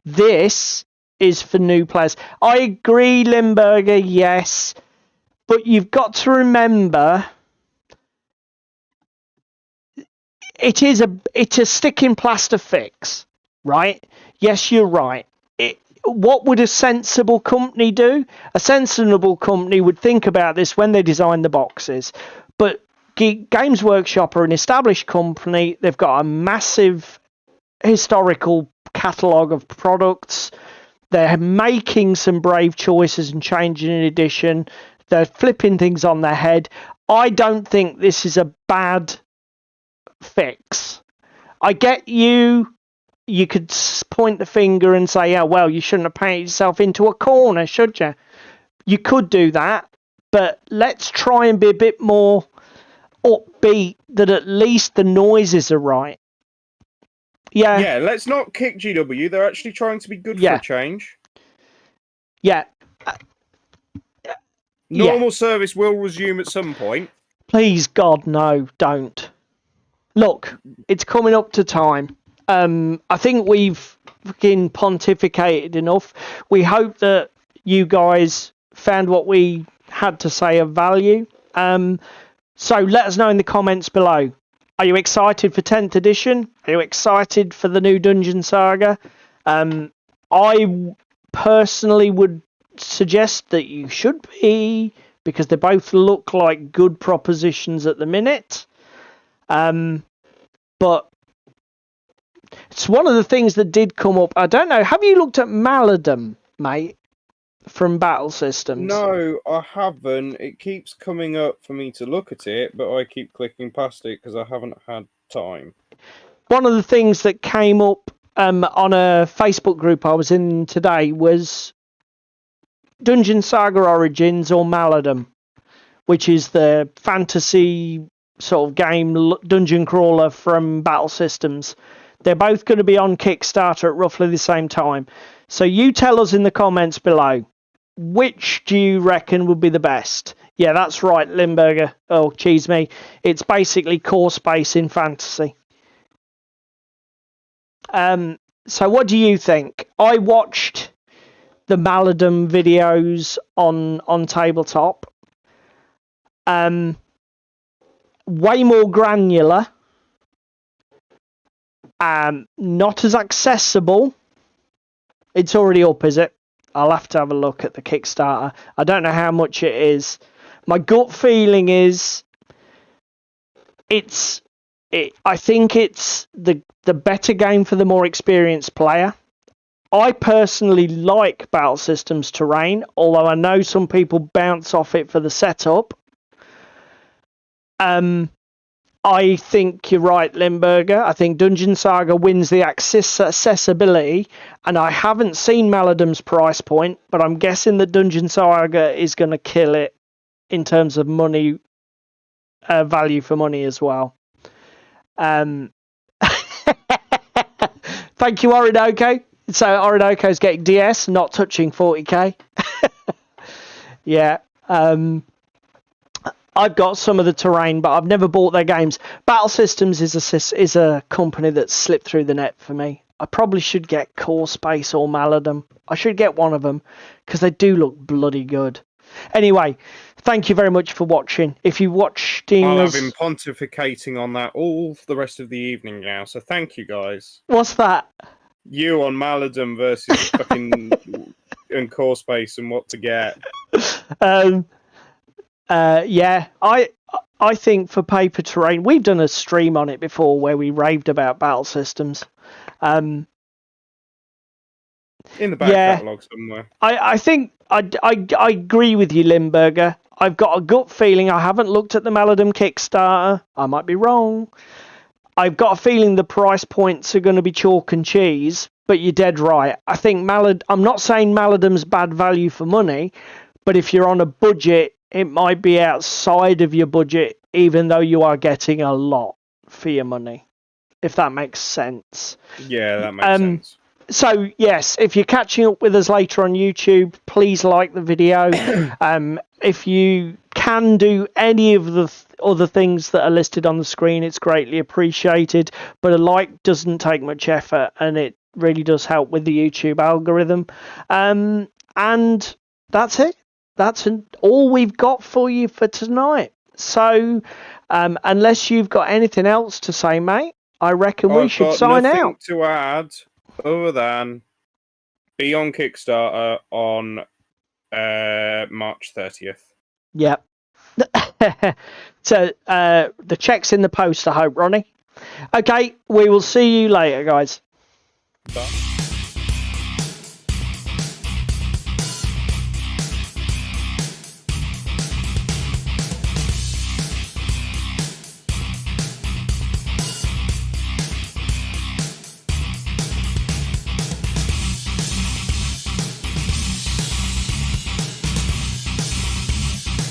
This is for new players. I agree, Limburger, yes. But you've got to remember, it's a sticking plaster fix, right? Yes, you're right. What would a sensible company do? A sensible company would think about this when they design the boxes. But Games Workshop are an established company. They've got a massive historical catalogue of products. They're making some brave choices and changing an edition. They're flipping things on their head. I don't think this is a bad fix. I get you. You could point the finger and say, yeah, well, you shouldn't have painted yourself into a corner, should you? You could do that, but let's try and be a bit more upbeat that at least the noises are right. Yeah. Yeah, let's not kick GW. They're actually trying to be good for a change. Yeah. Normal service will resume at some point. Please, God, no, don't. Look, it's coming up to time. I think we've fucking pontificated enough. We hope that you guys found what we had to say of value. So let us know in the comments below. Are you excited for 10th edition? Are you excited for the new Dungeon Saga? I personally would suggest that you should be, because they both look like good propositions at the minute. But it's one of the things that did come up. I don't know. Have you looked at Maladum, mate, from Battle Systems? No, I haven't. It keeps coming up for me to look at it, but I keep clicking past it because I haven't had time. One of the things that came up on a Facebook group I was in today was Dungeon Saga Origins or Maladum, which is the fantasy sort of game dungeon crawler from Battle Systems. They're both going to be on Kickstarter at roughly the same time. So you tell us in the comments below, which do you reckon would be the best? Yeah, that's right, Limburger. Oh, cheese me. It's basically core space in fantasy. So what do you think? I watched the Maladum videos on Tabletop. Way more granular. Not as accessible. It's already up, is it? I'll have to have a look at the Kickstarter. I don't know how much it is. My gut feeling is I think it's the better game for the more experienced player. I personally like Battle Systems Terrain, although I know some people bounce off it for the setup. I think you're right, Limburger. I think Dungeon Saga wins the accessibility, and I haven't seen Maladum's price point, but I'm guessing that Dungeon Saga is going to kill it in terms of money, value for money as well. Thank you, Orinoco. So Orinoco's getting DS, not touching 40k. Yeah. I've got some of the Terrain, but I've never bought their games. Battle Systems is a company that's slipped through the net for me. I probably should get Core Space or Maladum. I should get one of them because they do look bloody good. Anyway, thank you very much for watching. If you watched I've been pontificating on that all for the rest of the evening now, so thank you guys. What's that? You on Maladum versus fucking and Core Space and what to get. Yeah, I think for Paper Terrain, we've done a stream on it before where we raved about battle systems. In the back catalogue somewhere. I think I agree with you, Limburger. I've got a gut feeling. I haven't looked at the Maladum Kickstarter. I might be wrong. I've got a feeling the price points are going to be chalk and cheese, but you're dead right. I think I'm not saying Maladum's bad value for money, but if you're on a budget, it might be outside of your budget, even though you are getting a lot for your money, if that makes sense. Yeah, that makes sense. So, yes, if you're catching up with us later on YouTube, please like the video. If you can do any of the other things that are listed on the screen, it's greatly appreciated. But a like doesn't take much effort, and it really does help with the YouTube algorithm. And that's it. That's all we've got for you for tonight. So, unless you've got anything else to say, mate, I reckon we should sign out. Nothing to add other than be on Kickstarter on March 30th. Yep. So the check's in the post, I hope, Ronnie. Okay, we will see you later, guys. Bye.